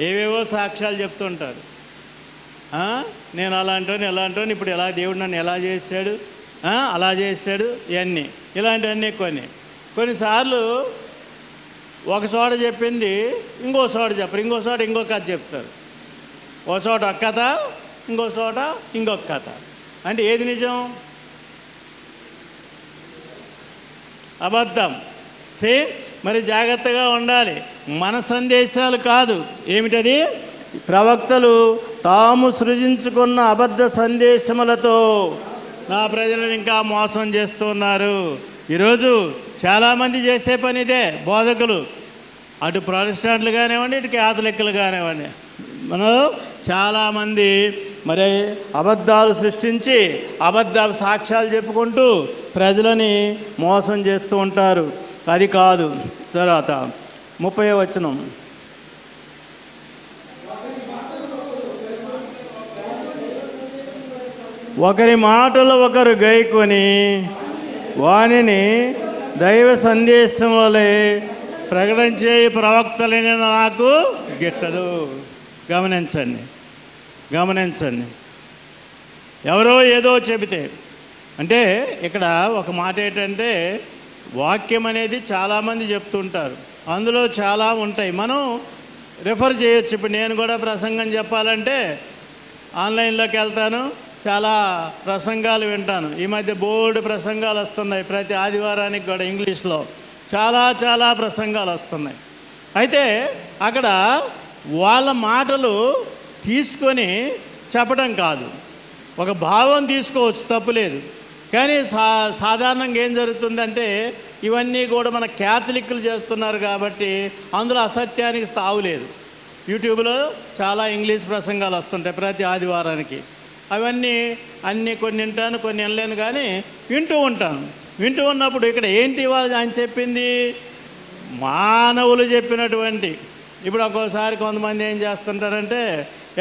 ఏవేవో సాక్ష్యాలు చెప్తుంటారు. నేను అలాంటోని ఎలాంటోని, ఇప్పుడు ఎలా దేవుడు నన్ను ఎలా చేశాడు, అలా చేశాడు, ఇవన్నీ ఇలాంటివన్నీ కొన్నిసార్లు ఒక చోట చెప్పింది ఇంకో చోట చెప్పరు, ఇంకో చోట ఇంకో కథ చెప్తారు. ఒక చోట ఒక కథ, ఇంకో చోట ఇంకొక కథ. అంటే ఏది నిజం? అబద్ధం. మరి జాగ్రత్తగా ఉండాలి. మన సందేశాలు కాదు. ఏమిటది? ప్రవక్తలు తాము సృజించుకున్న అబద్ధ సందేశములతో నా ప్రజలను ఇంకా మోసం చేస్తున్నారు. ఈరోజు చాలామంది చేసే పని ఇదే. బోధకులు, అటు ప్రొటెస్టెంట్లు కానివ్వండి, ఇటు క్యాథలిక్లు కానివ్వండి, మనలో చాలామంది మరి అబద్ధాలు సృష్టించి అబద్ధ సాక్ష్యాలు చెప్పుకుంటూ ప్రజలని మోసం చేస్తూ ఉంటారు. అది కాదు. తర్వాత 30వ వచనం, ఒకరి మాటలు ఒకరు గైకొని వానిని దైవ సందేశం వలె ప్రకటించే ప్రవక్తలని నాకు గిట్టదు. గమనించండి. ఎవరో ఏదో చెబితే, అంటే ఇక్కడ ఒక మాట ఏంటంటే వాక్యం అనేది చాలామంది చెప్తుంటారు, అందులో చాలా ఉంటాయి, మనం రిఫర్ చేయొచ్చు. ఇప్పుడు నేను కూడా ప్రసంగం చెప్పాలంటే ఆన్లైన్లోకి వెళ్తాను, చాలా ప్రసంగాలు వింటాను. ఈ మధ్య బోర్డు ప్రసంగాలు వస్తున్నాయి, ప్రతి ఆదివారానికి కూడా ఇంగ్లీష్లో చాలా ప్రసంగాలు వస్తున్నాయి. అయితే అక్కడ వాళ్ళ మాటలు తీసుకొని చెప్పడం కాదు, ఒక భావం తీసుకోవచ్చు, తప్పులేదు. కానీ సాధారణంగా ఏం జరుగుతుందంటే ఇవన్నీ కూడా మన క్యాథలిక్లు చేస్తున్నారు కాబట్టి అందులో అసత్యానికి తావులేదు. యూట్యూబ్లో చాలా ఇంగ్లీష్ ప్రసంగాలు వస్తుంటాయి ప్రతి ఆదివారానికి. అన్నీ కొన్ని వింటాను, కొన్ని వినలేను, కానీ వింటూ ఉంటాను. వింటూ ఉన్నప్పుడు ఇక్కడ ఏంటి వాళ్ళు ఆయన చెప్పింది, మానవులు చెప్పినటువంటి. ఇప్పుడు ఒక్కోసారి కొంతమంది ఏం చేస్తుంటారంటే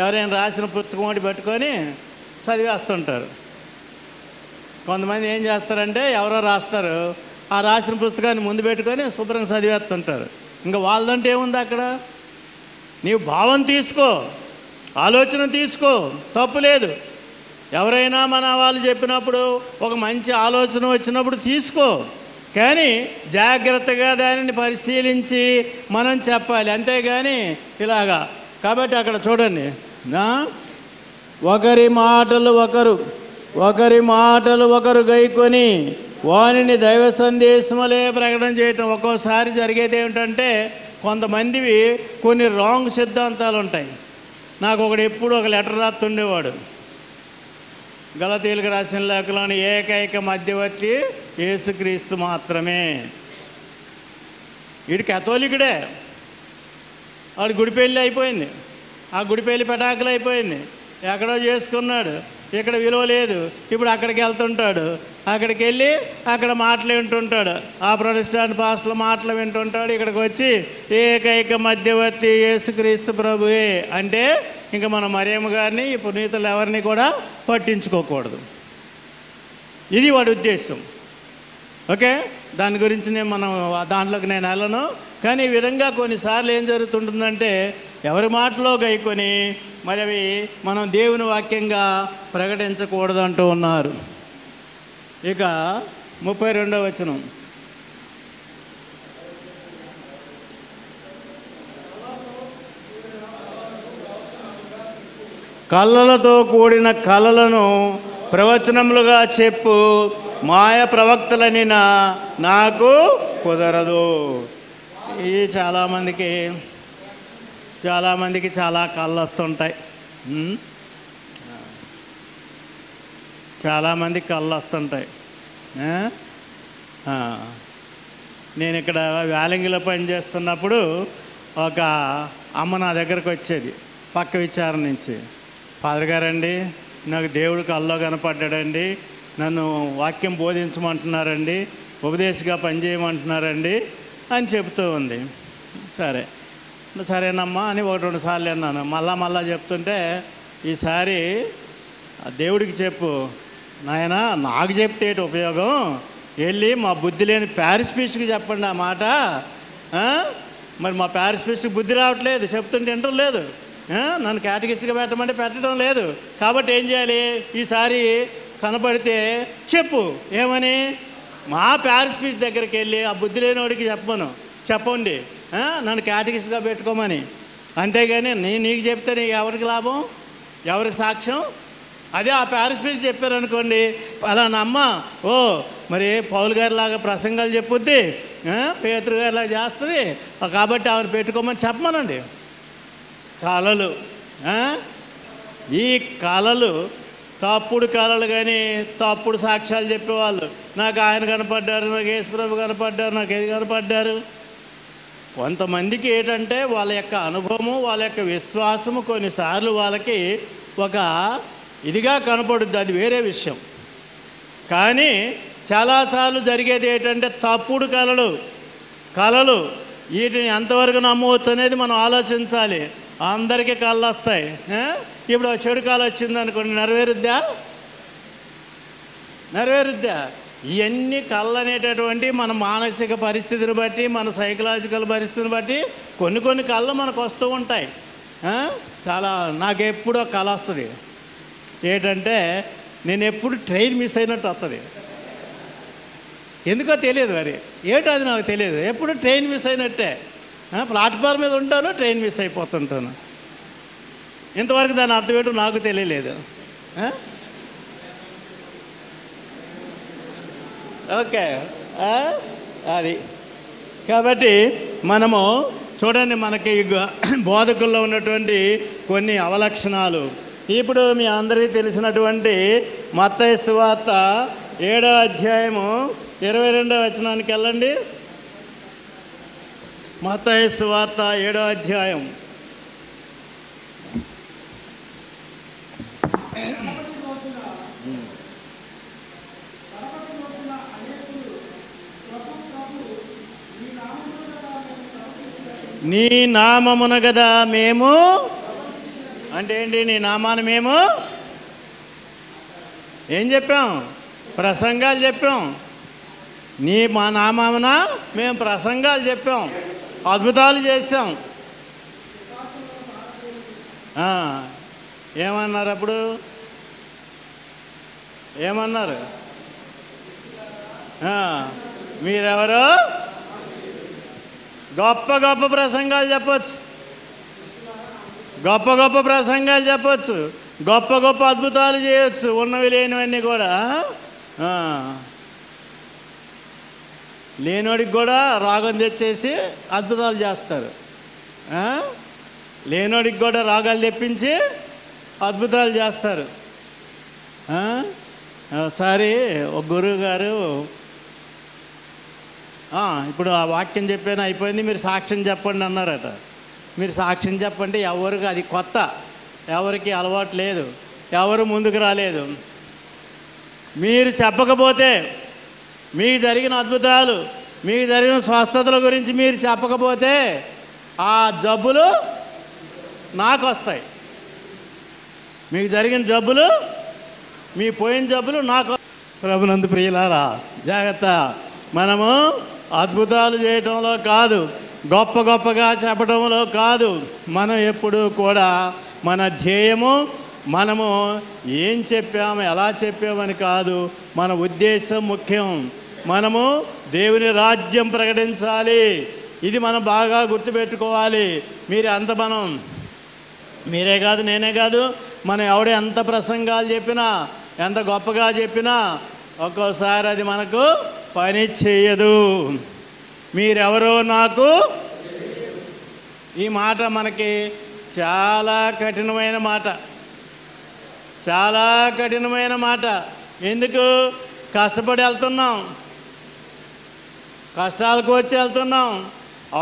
ఎవరైనా రాసిన పుస్తకం ఒకటి పెట్టుకొని చదివేస్తుంటారు. కొంతమంది ఏం చేస్తారంటే ఎవరో రాస్తారు, ఆ రాసిన పుస్తకాన్ని ముందు పెట్టుకొని శుభ్రంగా చదివేస్తుంటారు. ఇంకా వాళ్ళదంటే ఏముంది అక్కడ? నీవు భావం తీసుకో, ఆలోచన తీసుకో, తప్పు లేదు. ఎవరైనా మన వాళ్ళు చెప్పినప్పుడు ఒక మంచి ఆలోచన వచ్చినప్పుడు తీసుకో, కానీ జాగ్రత్తగా దానిని పరిశీలించి మనం చెప్పాలి, అంతేగాని ఇలాగా. కాబట్టి అక్కడ చూడండి, ఒకరి మాటలు ఒకరు గైకొని వానిని దైవ సందేశములే ప్రకటన చేయటం. ఒక్కోసారి జరిగేది ఏమిటంటే కొంతమందివి కొన్ని రాంగ్ సిద్ధాంతాలు ఉంటాయి. నాకు ఎప్పుడు ఒక లెటర్ రాస్తుండేవాడు, గలతీయులకు రాసిన లేఖలోని ఏకైక మధ్యవర్తి యేసుక్రీస్తు మాత్రమే. వీడు కథోలికుడే, వాడు గుడి పెళ్ళి అయిపోయింది, ఆ గుడి పెళ్ళి పెటాకులు అయిపోయింది, ఎక్కడో చేసుకున్నాడు, ఇక్కడ విలువ లేదు. ఇప్పుడు అక్కడికి వెళ్తుంటాడు, అక్కడికి వెళ్ళి అక్కడ మాటలు వింటుంటాడు, ఆ ప్రొటెస్టాంట్ పాస్టర్ల మాటలు వింటుంటాడు. ఇక్కడికి వచ్చి ఏకైక మధ్యవర్తి యేసుక్రీస్తు ప్రభువే అంటే ఇంకా మన మరియమ్మ గారిని, ఈ పునీతులు ఎవరిని కూడా పట్టించుకోకూడదు. ఇది వాడి ఉద్దేశం. ఓకే, దాని గురించి దాంట్లోకి నేను వెళ్ళను. కానీ ఈ విధంగా కొన్నిసార్లు ఏం జరుగుతుంటుందంటే ఎవరి మాటలో గైకొని మరి అవి మనం దేవుని వాక్యంగా ప్రకటించకూడదు అంటూ ఉన్నారు. ఇక 32వ వచనం, కళ్ళలతో కూడిన కలలను ప్రవచనములుగా చెప్పు మాయ ప్రవక్తలని నాకు కుదరదు. ఇది చాలామందికి చాలా కళ్ళు వస్తుంటాయి. చాలామందికి కళ్ళు వస్తుంటాయి. నేను ఇక్కడ వేలంగిలో పనిచేస్తున్నప్పుడు ఒక అమ్మ నా దగ్గరకు వచ్చేది పక్క విచారణ నుంచి. ఫాదర్ గారండి, నాకు దేవుడు కల్లో కనపడ్డాడండి, నన్ను వాక్యం బోధించమంటున్నారండి, ఉపదేశిగా పనిచేయమంటున్నారండి అని చెప్తూ ఉంది. సరేనమ్మా అని 1-2 సార్లు అన్నాను. మళ్ళా చెప్తుంటే ఈసారి దేవుడికి చెప్పు నాయన, నాకు చెప్తే ఉపయోగం, వెళ్ళి మా బుద్ధి లేని ప్యారిస్ పీస్కి చెప్పండి ఆ మాట. మరి మా ప్యారిస్ పీస్కి బుద్ధి రావట్లేదు, చెప్తుంటే వింటం లేదు, నన్ను కేటగిస్ట్గా పెట్టమంటే పెట్టడం లేదు. కాబట్టి ఏం చేయాలి, ఈసారి కనపడితే చెప్పు, ఏమని, మా ప్యారిస్ పీస్ దగ్గరికి వెళ్ళి ఆ బుద్ధి లేనివాడికి చెప్పండి నన్ను కేటగిస్ట్గా పెట్టుకోమని. అంతేగాని నీకు చెప్తే నీకు ఎవరికి లాభం, ఎవరికి సాక్ష్యం? అదే ఆ ప్యారిస్ పీస్ చెప్పారనుకోండి, అలానా అమ్మ మరి పౌలు గారిలాగా ప్రసంగాలు చెప్పుద్ది, పేతురు గారిలాగా చేస్తుంది, కాబట్టి ఆమెను పెట్టుకోమని చెప్పమనండి. కళలు, ఈ కళలు తప్పుడు కళలు, కానీ తప్పుడు సాక్ష్యాలు చెప్పేవాళ్ళు. నాకు ఆయన కనపడ్డారు, నాకు యేసుప్రభు కనపడ్డారు, నాకు ఏది కనపడ్డారు. కొంతమందికి ఏంటంటే వాళ్ళ యొక్క అనుభవము, వాళ్ళ యొక్క విశ్వాసము కొన్నిసార్లు వాళ్ళకి ఒక ఇదిగా కనపడుద్ది, అది వేరే విషయం. కానీ చాలాసార్లు జరిగేది ఏంటంటే తప్పుడు కళలు, కళలు వీటిని ఎంతవరకు నమ్మవచ్చు అనేది మనం ఆలోచించాలి. అందరికీ కళ్ళు వస్తాయి. ఇప్పుడు చెడు కళ వచ్చింది అనుకోండి, నెరవేరుద్దా? ఇవన్నీ కళ్ళు అనేటటువంటి మన మానసిక పరిస్థితిని బట్టి, మన సైకలాజికల్ పరిస్థితిని బట్టి కొన్ని కళ్ళు మనకు వస్తూ ఉంటాయి. చాలా నాకు ఎప్పుడూ కళ వస్తుంది. ఏంటంటే నేను ఎప్పుడు ట్రైన్ మిస్ అయినట్టు వస్తుంది. ఎందుకో తెలియదు, మరి ఏటో అది నాకు తెలియదు. ఎప్పుడు ట్రైన్ మిస్ అయినట్టే. ప్లాట్ఫామ్ మీద ఉంటాను, ట్రైన్ మిస్ అయిపోతుంటాను. ఇంతవరకు దాని అర్థం ఏంటో నాకు తెలియలేదు. ఓకే, అది కాబట్టి మనము చూడండి, మనకి బోధకుల్లో ఉన్నటువంటి కొన్ని అవలక్షణాలు. ఇప్పుడు మీ అందరికీ తెలిసినటువంటి మత్తయి సువార్త 7వ అధ్యాయము 22వ వచనానికి వెళ్ళండి. మత్తయి సువార్త 7వ అధ్యాయం. నీ నామమున కదా మేము, అంటే ఏంటి? నీ నామాన్ని మేము ఏం చెప్పాం? ప్రసంగాలు చెప్పాం. మా నామామున మేము ప్రసంగాలు చెప్పాం, అద్భుతాలు చేసాం. ఏమన్నారు అప్పుడు? ఏమన్నారు? మీరెవరో గొప్ప ప్రసంగాలు చెప్పచ్చు, గొప్ప ప్రసంగాలు చెప్పచ్చు, గొప్ప అద్భుతాలు చేయొచ్చు, ఉన్నవి లేనివన్నీ కూడా. లేనోడికి కూడా రాగం తెచ్చేసి అద్భుతాలు చేస్తారు. లేనోడికి కూడా రాగాలు తెప్పించి అద్భుతాలు చేస్తారు. ఒకసారి ఒక గురువు గారు, ఇప్పుడు ఆ వాక్యం చెప్పాను అయిపోయింది, మీరు సాక్ష్యం చెప్పండి అన్నారట. మీరు సాక్ష్యం చెప్పండి, ఎవరికి అది కొత్త, ఎవరికి అలవాటు లేదు, ఎవరు ముందుకు రాలేదు. మీరు చెప్పకపోతే, మీకు జరిగిన అద్భుతాలు, మీకు జరిగిన స్వస్థతల గురించి మీరు చెప్పకపోతే ఆ జబ్బులు నాకు వస్తాయి. మీకు జరిగిన జబ్బులు, మీ పోయిన జబ్బులు నాకు. ప్రభునందు ప్రియులారా, జాగ్రత్త. మనము అద్భుతాలు చేయటంలో కాదు, గొప్పగా చెప్పడంలో కాదు. మనం ఎప్పుడూ కూడా మన ధ్యేయము, మనము ఏం చెప్పాము, ఎలా చెప్పామని కాదు, మన ఉద్దేశం ముఖ్యం. మనము దేవుని రాజ్యం ప్రకటించాలి. ఇది మనం బాగా గుర్తుపెట్టుకోవాలి. మీరే కాదు, నేనే కాదు, మనం ఎవడు ఎంత ప్రసంగాలు చెప్పినా, ఎంత గొప్పగా చెప్పినా ఒక్కోసారి అది మనకు పని చేయదు. మీరెవరో నాకు, ఈ మాట మనకి చాలా కఠినమైన మాట, చాలా కఠినమైన మాట. ఎందుకు? కష్టపడి వెళ్తున్నాం, కష్టాలకు వచ్చి వెళ్తున్నాం,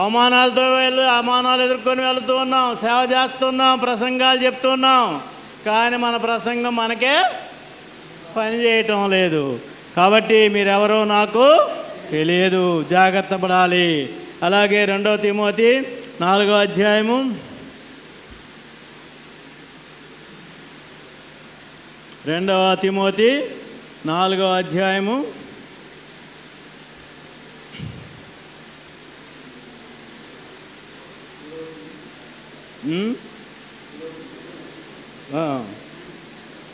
అవమానాలు ఎదుర్కొని వెళుతూ ఉన్నాం, సేవ చేస్తున్నాం, ప్రసంగాలు చెప్తున్నాం. కానీ మన ప్రసంగం మనకే పని చేయటం లేదు. కాబట్టి మీరెవరో నాకు తెలియదు, జాగ్రత్త పడాలి. అలాగే 2వ తిమోతి 4వ అధ్యాయము 2వ తిమోతి 4వ అధ్యాయము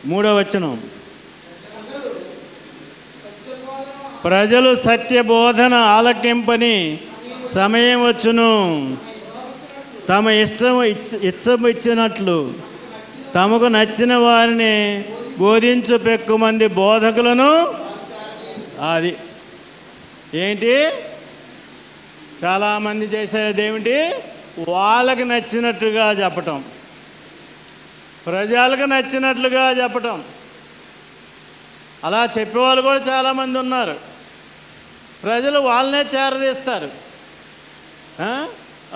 3వ వచనం. ప్రజలు సత్యబోధన ఆలకింపని సమయం వచ్చును, తమ ఇష్టం ఇచ్చినట్లు తమకు నచ్చిన వారిని బోధించు పెక్కుమంది బోధకులను. అది ఏంటి? చాలామంది చేసేది ఏమిటి? వాళ్ళకి నచ్చినట్టుగా చెప్పటం, ప్రజలకు నచ్చినట్లుగా చెప్పటం. అలా చెప్పేవాళ్ళు కూడా చాలామంది ఉన్నారు. ప్రజలు వాళ్ళనే చేరదీస్తారు.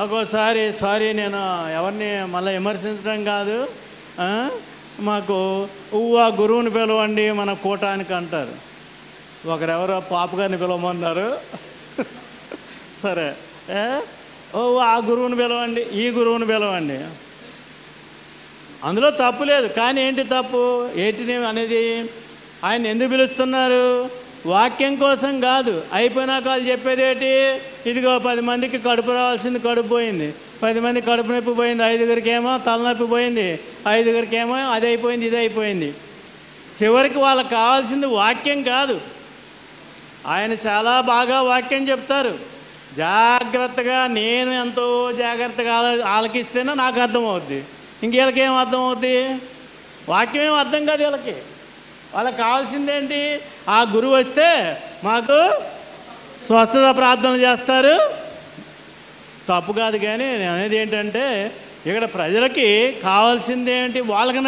ఒక్కోసారి నేను ఎవరిని మళ్ళీ విమర్శించడం కాదు, మాకు ఆ గురువుని పిలవండి మన కూటానికి అంటారు. ఒకరెవరో పాప గారిని పిలవమన్నారు. సరే, ఓ ఆ గురువుని పిలవండి, ఈ గురువుని పిలవండి. అందులో తప్పు లేదు. కానీ ఏంటి తప్పు ఏంటి అనేది? ఆయన ఎందుకు పిలుస్తున్నారు? వాక్యం కోసం కాదు. అయిపోయినాక వాళ్ళు చెప్పేది ఏంటి? ఇదిగో 10 మందికి కడుపు రావాల్సింది కడుపు పోయింది, 10 మంది కడుపు నొప్పి పోయింది, 5గురికి ఏమో తలనొప్పి పోయింది, 5గురికి ఏమో అది అయిపోయింది ఇది అయిపోయింది. చివరికి వాళ్ళకి కావాల్సింది వాక్యం కాదు. ఆయన చాలా బాగా వాక్యం చెప్తారు. జాగ్రత్తగా నేను ఎంతో జాగ్రత్తగా ఆలకిస్తేనే నాకు అర్థమవుద్ది. ఇంకేళ్ళకేం అర్థం అవుద్ది? వాక్యం ఏం అర్థం కాదు వీళ్ళకి. వాళ్ళకి కావాల్సిందేంటి? ఆ గురువు వస్తే మాకు స్వస్థత ప్రార్థన చేస్తారు. తప్పు కాదు. కానీ నేను అనేది ఏంటంటే ఇక్కడ ప్రజలకి కావాల్సింది ఏంటి? వాళ్ళకి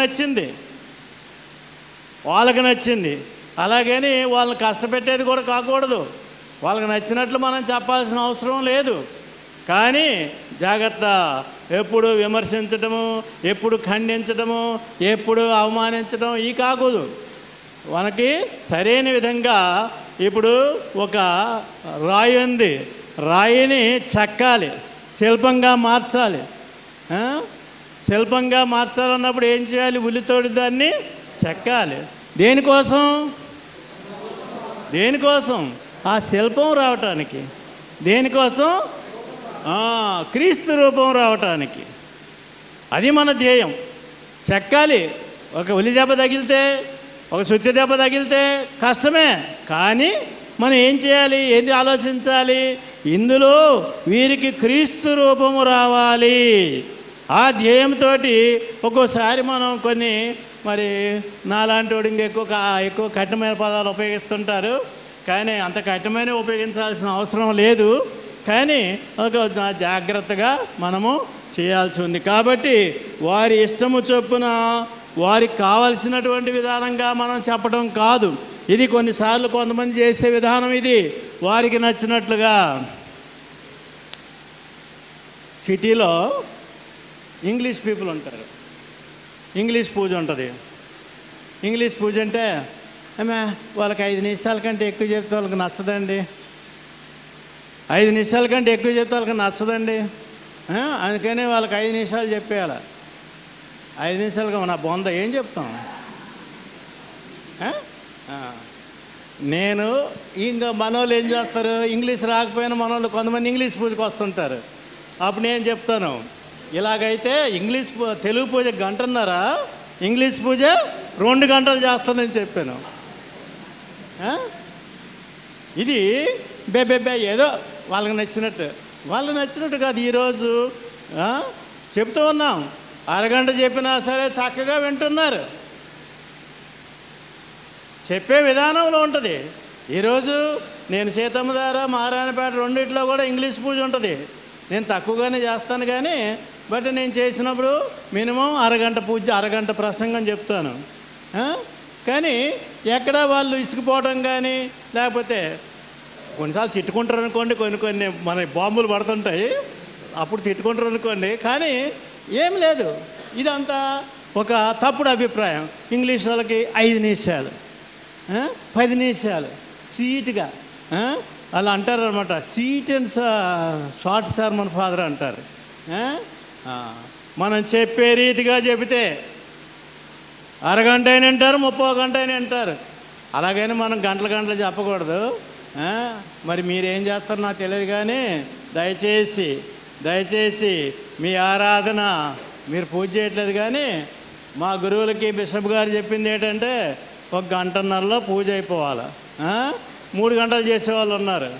నచ్చింది. అలాగని వాళ్ళని కష్టపెట్టేది కూడా కాకూడదు. వాళ్ళకి నచ్చినట్లు మనం చెప్పాల్సిన అవసరం లేదు. కానీ జాగ్రత్త, ఎప్పుడు విమర్శించటము, ఎప్పుడు ఖండించటము, ఎప్పుడు అవమానించటం ఈ కాకూడదు. మనకి సరైన విధంగా ఇప్పుడు ఒక రాయి ఉంది, రాయిని చెక్కాలి, శిల్పంగా మార్చాలి. శిల్పంగా మార్చాలన్నప్పుడు ఏం చేయాలి? ఉల్లితోడి దాన్ని చెక్కాలి. దేనికోసం? ఆ శిల్పం రావటానికి. దేనికోసం? క్రీస్తు రూపం రావటానికి. అది మన ధ్యేయం. చెక్కాలి. ఒక ఉల్లి దెబ్బ తగిలితే, ఒక సుత్తి దెబ్బ తగిలితే కష్టమే. కానీ మనం ఏం చేయాలి? ఏంటి ఆలోచించాలి? ఇందులో వీరికి క్రీస్తు రూపము రావాలి. ఆ ధ్యేయంతో ఒక్కోసారి మనం కొన్ని మరి నాలాంటి వాడు ఎక్కువ కఠినమైన పదాలు ఉపయోగిస్తుంటారు. కానీ అంత కఠినమైన ఉపయోగించాల్సిన అవసరం లేదు. కానీ ఒక జాగ్రత్తగా మనము చేయాల్సి ఉంది. కాబట్టి వారి ఇష్టము చొప్పున వారికి కావలసినటువంటి విధానంగా మనం చెప్పడం కాదు. ఇది కొన్నిసార్లు కొంతమంది చేసే విధానం. ఇది వారికి నచ్చినట్లుగా. సిటీలో ఇంగ్లీష్ పీపుల్ ఉంటారు. ఇంగ్లీష్ పూజ ఉంటుంది. ఇంగ్లీష్ పూజ అంటే వాళ్ళకి 5 నిమిషాల కంటే ఎక్కువ చెప్తే వాళ్ళకి నచ్చదండి. 5 నిమిషాల కంటే ఎక్కువ చెప్తే వాళ్ళకి నచ్చదండి. అందుకని వాళ్ళకి 5 నిమిషాలు చెప్పేయాలి. 5 నిమిషాలుగా నా బొంద ఏం చెప్తాం? నేను ఇంకా మనోళ్ళు ఏం చేస్తారు? ఇంగ్లీష్ రాకపోయినా మనోళ్ళు కొంతమంది ఇంగ్లీష్ పూజకు వస్తుంటారు. అప్పుడు నేను చెప్తాను, ఇలాగైతే తెలుగు పూజ 1.5 గంట, ఇంగ్లీష్ పూజ 2 గంటలు చేస్తానని చెప్పాను. ఇది ఏదో వాళ్ళకి నచ్చినట్టు కాదు. ఈరోజు చెప్తూ ఉన్నాం, అరగంట చెప్పినా సరే చక్కగా వింటున్నారు. చెప్పే విధానంలో ఉంటుంది. ఈరోజు నేను సీతమ్మ ద్వారా మహారాణిపేట రెండిట్లో కూడా ఇంగ్లీష్ పూజ ఉంటుంది. నేను తక్కువగానే చేస్తాను కానీ నేను చేసినప్పుడు మినిమం అరగంట పూజ, అరగంట ప్రసంగం చెప్తాను. కానీ ఎక్కడ వాళ్ళు ఇసుకుపోవడం కానీ, లేకపోతే కొన్నిసార్లు తిట్టుకుంటారు అనుకోండి. కొన్ని మన బాంబులు పడుతుంటాయి, అప్పుడు తిట్టుకుంటారు అనుకోండి. కానీ ఏం లేదు, ఇదంతా ఒక తప్పుడు అభిప్రాయం. ఇంగ్లీష్ వాళ్ళకి 5 నిమిషాలు, 10 నిమిషాలు స్వీట్గా అలా అంటారు అనమాట. Sweet and short sermon father అంటారు. మనం చెప్పే రీతిగా చెబితే అరగంట అయినా వింటారు, 30 గంట అయినా వింటారు. అలాగని మనం గంటలు చెప్పకూడదు. మరి మీరేం చేస్తారో నాకు తెలియదు. కానీ దయచేసి మీ ఆరాధన మీరు పూజ చేయట్లేదు. కానీ మా గురువులకి బిషప్ గారు చెప్పింది ఏంటంటే 1 గంటన్నరలో పూజ అయిపోవాలి. 3 గంటలు చేసేవాళ్ళు ఉన్నారు.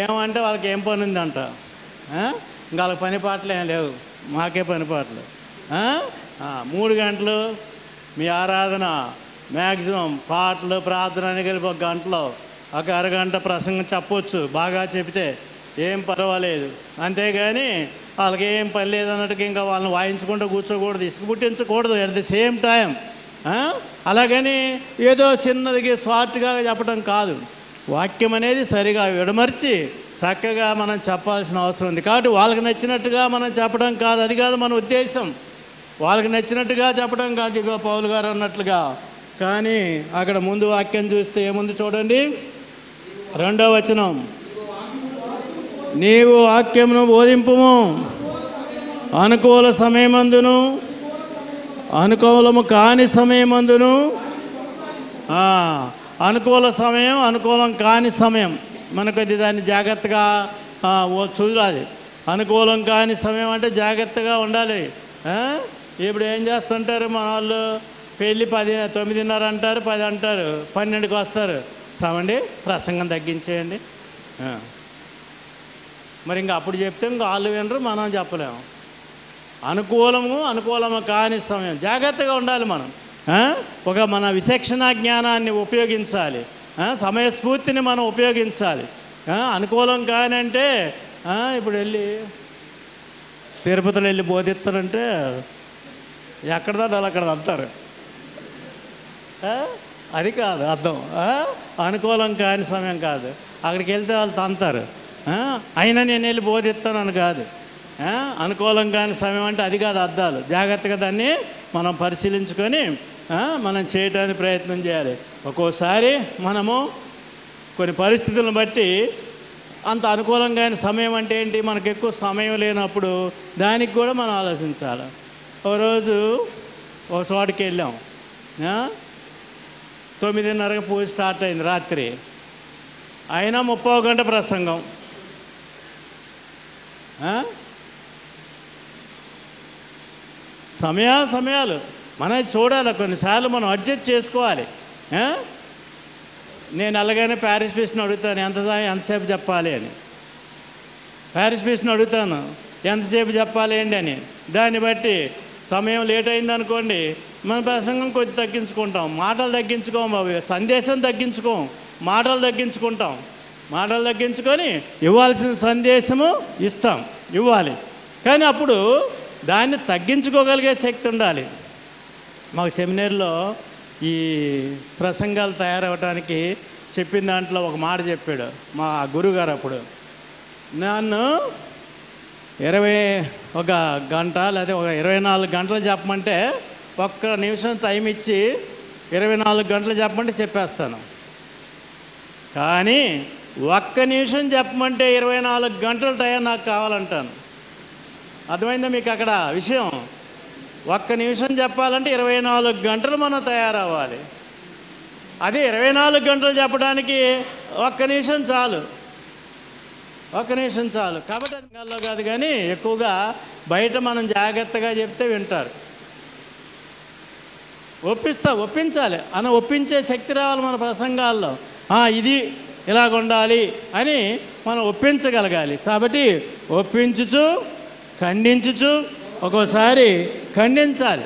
ఏమంటే వాళ్ళకి ఏం పని ఉందంట. ఇంకా వాళ్ళకి పని పాటలు ఏం లేవు, మాకే పని పాటలు. 3 గంటలు మీ ఆరాధన, మ్యాక్సిమం పాటలు ప్రార్థన అని కలిపి 1 గంటలో ఒక అరగంట ప్రసంగం చెప్పవచ్చు. బాగా చెబితే ఏం పర్వాలేదు. అంతేగాని వాళ్ళకి ఏం పని లేదన్నట్టుగా ఇంకా వాళ్ళని వాయించుకుంటూ కూర్చోకూడదు, ఇసుకు పుట్టించకూడదు. అట్ ది సేమ్ టైం అలాగని ఏదో చిన్నదిగా స్వార్థగా చెప్పడం కాదు. వాక్యం అనేది సరిగా విడమర్చి చక్కగా మనం చెప్పాల్సిన అవసరం ఉంది. కాబట్టి వాళ్ళకి నచ్చినట్టుగా మనం చెప్పడం కాదు, అది కాదు మన ఉద్దేశం. వాళ్ళకి నచ్చినట్టుగా చెప్పడం కాదు, ఇగో పౌలు గారు అన్నట్లుగా. కానీ అక్కడ ముందు వాక్యం చూస్తే ఏముంది చూడండి, 2వ వచనం. నీవు వాక్యమును బోధింపుము. అనుకూల సమయమందును అనుకూలము కాని సమయమందును. అనుకూల సమయం, అనుకూలం కాని సమయం, మనకు అది దాన్ని జాగ్రత్తగా చూడాలి. అనుకూలం కాని సమయం అంటే జాగ్రత్తగా ఉండాలి. ఇప్పుడు ఏం చేస్తుంటారు మన వాళ్ళు, పెళ్ళి 9:30 అంటారు, 10 అంటారు, 12కి వస్తారు. సామండి ప్రసంగం తగ్గించేయండి. మరి ఇంకా అప్పుడు చెప్తే ఇంకా వాళ్ళు వినరు, మనం చెప్పలేము. అనుకూలము కాని సమయం, జాగ్రత్తగా ఉండాలి మనం. ఒక మన విచక్షణ జ్ఞానాన్ని ఉపయోగించాలి, సమయస్ఫూర్తిని మనం ఉపయోగించాలి. అనుకూలం కాని అంటే ఇప్పుడు వెళ్ళి తిరుపతిలో వెళ్ళి బోధిస్తారంటే ఎక్కడదా అక్కడ అంటారు, అది కాదు అర్థం. అనుకూలం కాని సమయం కాదు, అక్కడికి వెళ్తే వాళ్ళు తంతారు. అయినా నేను వెళ్ళి బోధిస్తానని కాదు. అనుకూలం కాని సమయం అంటే అది కాదు అర్థాలు. జాగ్రత్తగా దాన్ని మనం పరిశీలించుకొని మనం చేయడానికి ప్రయత్నం చేయాలి. ఒక్కోసారి మనము కొన్ని పరిస్థితులను బట్టి అంత అనుకూలంగా సమయం అంటే ఏంటి, మనకు ఎక్కువ సమయం లేనప్పుడు దానికి కూడా మనం ఆలోచించాలి. రోజు ఒక చోటుకి వెళ్ళాం, 9:30కి పూజ స్టార్ట్ అయింది రాత్రి, అయినా 30 గంట ప్రసంగం. సమయాలు మనం చూడాలి. కొన్నిసార్లు మనం అడ్జస్ట్ చేసుకోవాలి. నేను అలాగనే ప్యారిస్ బీచ్ని అడుగుతాను, ఎంతసేపు చెప్పాలి అని. ప్యారిస్ బీచ్ని అడుగుతాను, ఎంతసేపు చెప్పాలి ఏంటి అని. దాన్ని బట్టి సమయం లేట్ అయిందనుకోండి, మన ప్రసంగం కొద్ది తగ్గించుకుంటాం, మాటలు తగ్గించుకోం, సందేశం తగ్గించుకోం, మాటలు తగ్గించుకుంటాం. మాటలు తగ్గించుకొని ఇవ్వాల్సిన సందేశము ఇవ్వాలి. కానీ అప్పుడు దాన్ని తగ్గించుకోగలిగే శక్తి ఉండాలి. మాకు సెమినార్లో ఈ ప్రసంగాలు తయారవడానికి చెప్పిన దాంట్లో ఒక మాట చెప్పాడు మా గురుగారు. అప్పుడు నన్ను 21 గంట లేదా 24 గంటలు చెప్పమంటే, 1 నిమిషం టైం ఇచ్చి 24 గంటలు చెప్పమంటే చెప్పేస్తాను. కానీ 1 నిమిషం చెప్పమంటే 24 గంటల టైం నాకు కావాలంటాను. అర్థమైందా మీకు అక్కడ విషయం? 1 నిమిషం చెప్పాలంటే 24 గంటలు మనం తయారవ్వాలి. అదే 24 గంటలు చెప్పడానికి 1 నిమిషం చాలు. 1 నిమిషం చాలు. కాబట్టి అది గల్లో కాదు, కానీ ఎక్కువగా బయట మనం జాగ్రత్తగా చెప్తే వింటారు. ఒప్పించాలి ఒప్పించే శక్తి రావాలి మన ప్రసంగాల్లో. ఇది ఇలాగ ఉండాలి అని మనం ఒప్పించగలగాలి. కాబట్టి ఒప్పించుచు ఖండించుచు, ఒక్కోసారి ఖండించాలి.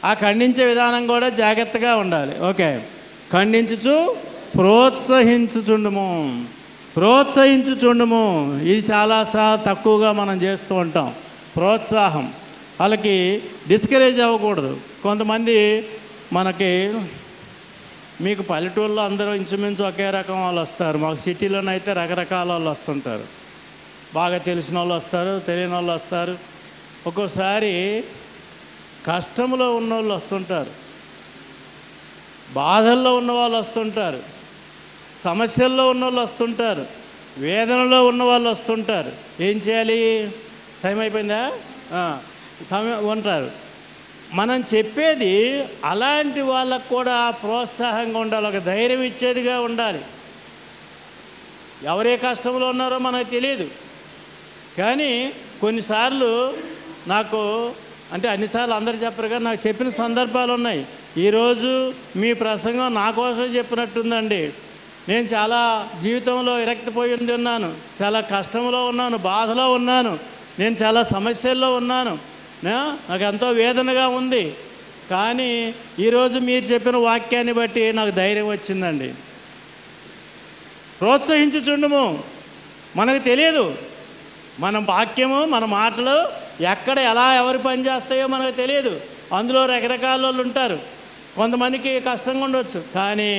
ఆ ఖండించే విధానం కూడా జాగ్రత్తగా ఉండాలి. ఓకే, ఖండించుచు ప్రోత్సహించుచుండుము. ఇది చాలా తక్కువగా మనం చేస్తూ ఉంటాం. ప్రోత్సాహం, వాళ్ళకి డిస్కరేజ్ అవ్వకూడదు. కొంతమంది మీకు పల్లెటూరులో అందరూ ఇంచుమించు ఒకే రకం వాళ్ళు వస్తారు, మాకు సిటీలోనైతే రకరకాల వాళ్ళు వస్తుంటారు. బాగా తెలిసిన వాళ్ళు వస్తారు, తెలియని వాళ్ళు వస్తారు. ఒక్కోసారి కష్టంలో ఉన్నవాళ్ళు వస్తుంటారు, బాధల్లో ఉన్నవాళ్ళు వస్తుంటారు, సమస్యల్లో ఉన్నవాళ్ళు వస్తుంటారు, వేదనలో ఉన్నవాళ్ళు వస్తుంటారు. ఏం చేయాలి? టైం అయిపోయిందా? సమయం ఉంటారు. మనం చెప్పేది అలాంటి వాళ్ళకు కూడా ప్రోత్సాహంగా ఉండాలి, ఒక ధైర్యం ఇచ్చేదిగా ఉండాలి. ఎవరే కష్టంలో ఉన్నారో మనకు తెలియదు. కానీ కొన్నిసార్లు నాకు అన్నిసార్లు అందరు చెప్పరు, కానీ నాకు చెప్పిన సందర్భాలు ఉన్నాయి. ఈరోజు మీ ప్రసంగం నా కోసం చెప్పినట్టుందండి. నేను చాలా జీవితంలో విరక్తిపోయి ఉన్నాను, చాలా కష్టంలో ఉన్నాను, బాధలో ఉన్నాను, నేను చాలా సమస్యల్లో ఉన్నాను, నాకు ఎంతో వేదనగా ఉంది. కానీ ఈరోజు మీరు చెప్పిన వాక్యాన్ని బట్టి నాకు ధైర్యం వచ్చిందండి. ప్రోత్సహించుచుండుము. మనకు తెలియదు మన వాక్యము, మన మాటలు ఎక్కడ ఎలా ఎవరు పని చేస్తాయో మనకు తెలియదు. అందులో రకరకాల వాళ్ళు ఉంటారు, కొంతమందికి కష్టంగా ఉండవచ్చు. కానీ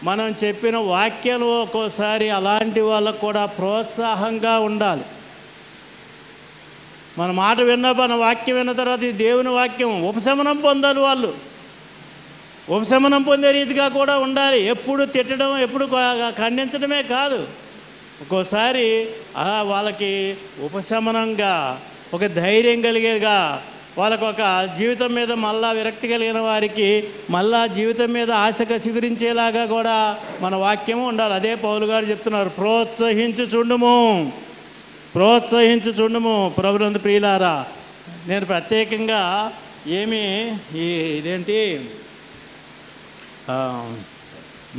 మనం చెప్పిన వాక్యాలు ఒక్కోసారి అలాంటి వాళ్ళకు కూడా ప్రోత్సాహంగా ఉండాలి. మన మాట మన వాక్యం విన్న తర్వాత ఈ దేవుని వాక్యం ఉపశమనం పొందాలి. వాళ్ళు ఉపశమనం పొందే రీతిగా కూడా ఉండాలి. ఎప్పుడు తిట్టడం, ఎప్పుడు ఖండించడమే కాదు. ఒక్కోసారి వాళ్ళకి ఉపశమనంగా, ఒక ధైర్యం కలిగేగా, వాళ్ళకు ఒక జీవితం మీద మళ్ళా విరక్తి కలిగిన వారికి మళ్ళా జీవితం మీద ఆశ చిగురించేలాగా కూడా మన వాక్యము ఉండాలి. అదే పౌలు గారు చెప్తున్నారు, ప్రోత్సహించుచుండుము ప్రభునందు ప్రియులారా. నేను ప్రత్యేకంగా ఇదేంటి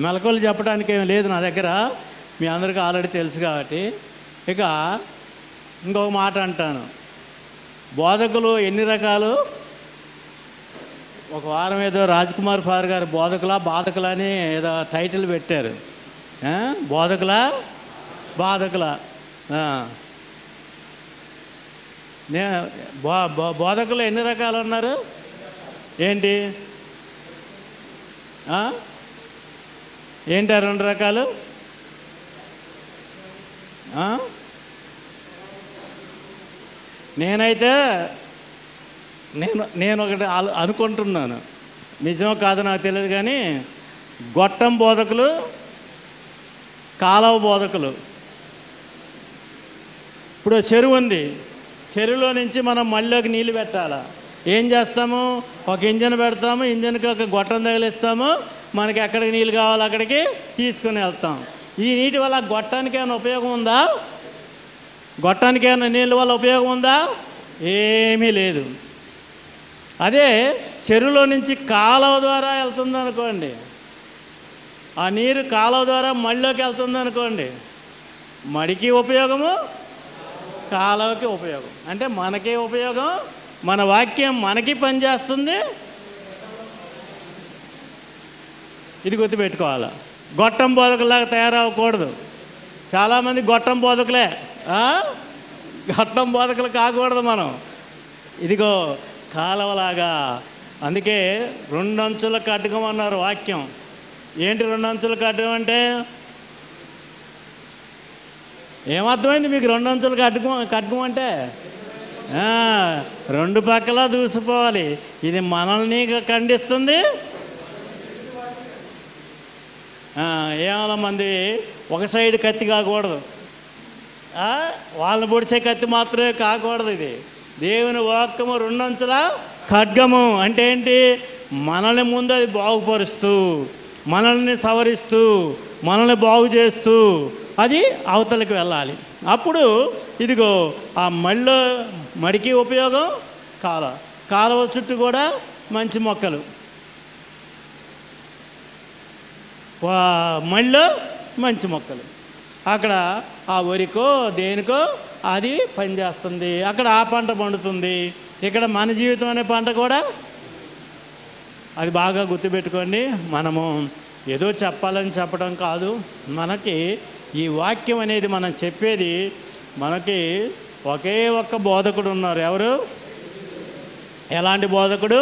మెలకువలు చెప్పడానికి ఏమి లేదు నా దగ్గర, మీ అందరికీ ఆల్రెడీ తెలుసు కాబట్టి. ఇక ఇంకొక మాట అంటాను, బోధకులు ఎన్ని రకాలు? ఒక వారం ఏదో రాజ్కుమార్ ఫార్ గారు బాధకులా అని ఏదో టైటిల్ పెట్టారు. బోధకులా బోధకులు ఎన్ని రకాలు ఉన్నారు? ఏంటి ఏంటి 2 రకాలు? నేనైతే నేను ఒకటి అనుకుంటున్నాను, నిజమో కాదో నాకు తెలియదు కానీ, గొట్టం బోధకులు, కాలువ బోధకులు. ఇప్పుడు చెరువు ఉంది, చెరువులో నుంచి మనం మళ్ళీకి నీళ్ళు పెట్టాలా? ఏం చేస్తాము? ఒక ఇంజన్ పెడతాము, ఇంజన్కి ఒక గొట్టం తగిలిస్తాము, మనకి ఎక్కడికి నీళ్ళు కావాలో అక్కడికి తీసుకుని వెళ్తాం. ఈ నీటి వల్ల గొట్టానికి ఏమైనా ఉపయోగం ఉందా? గొట్టానికి ఏమైనా నీళ్ళ వల్ల ఉపయోగం ఉందా? ఏమీ లేదు. అదే చెరువులో నుంచి కాలువ ద్వారా వెళ్తుంది అనుకోండి, ఆ నీరు కాలువ ద్వారా మళ్ళీకి వెళ్తుంది అనుకోండి, మడికి ఉపయోగము, కాలువకి ఉపయోగం. అంటే మనకే ఉపయోగం, మన వాక్యం మనకి పనిచేస్తుంది. ఇది గుర్తుపెట్టుకోవాలి. గొట్టం బోధకులాగా తయారవ్వకూడదు. చాలామంది గొట్టం బోధకులే, గొట్టం బోధకులు కాకూడదు మనం. ఇదిగో కాలువలాగా. అందుకే 2 అంచుల ఖడ్గం అన్నారు వాక్యం. ఏంటి 2 అంచుల ఖడ్గం అంటే? ఏమర్థమైంది మీకు 2 అంచుల ఖడ్గం అంటే? 2 పక్కలా దూసిపోవాలి. ఇది మనల్ని ఖండిస్తుంది. ఏమైనా మంది ఒక సైడ్ కత్తి కాకూడదు, వాళ్ళని పొడిచే కత్తి మాత్రమే కాకూడదు. ఇది దేవుని వాక్యము 2 అంచుల ఖడ్గము. అంటే ఏంటి? మనల్ని ముందు అది బాగుపరుస్తూ, మనల్ని సవరిస్తూ, మనల్ని బాగు చేస్తూ అది అవతలకి వెళ్ళాలి. అప్పుడు ఇదిగో ఆ మడికి ఉపయోగం, కాలువ చుట్టూ కూడా మంచి మొక్కలు, మళ్ళీ మంచి మొక్కలు. అక్కడ ఆ వరికో దేనికో అది పనిచేస్తుంది. అక్కడ ఆ పంట పండుతుంది. ఇక్కడ మన జీవితం అనే పంట కూడా. అది బాగా గుర్తుపెట్టుకోండి. మనము ఏదో చెప్పాలని చెప్పడం కాదు, మనకి ఈ వాక్యం అనేది మనం చెప్పేది, మనకి ఒకే ఒక్క బోధకుడు ఉన్నారు. ఎవరు? ఎలాంటి బోధకుడు?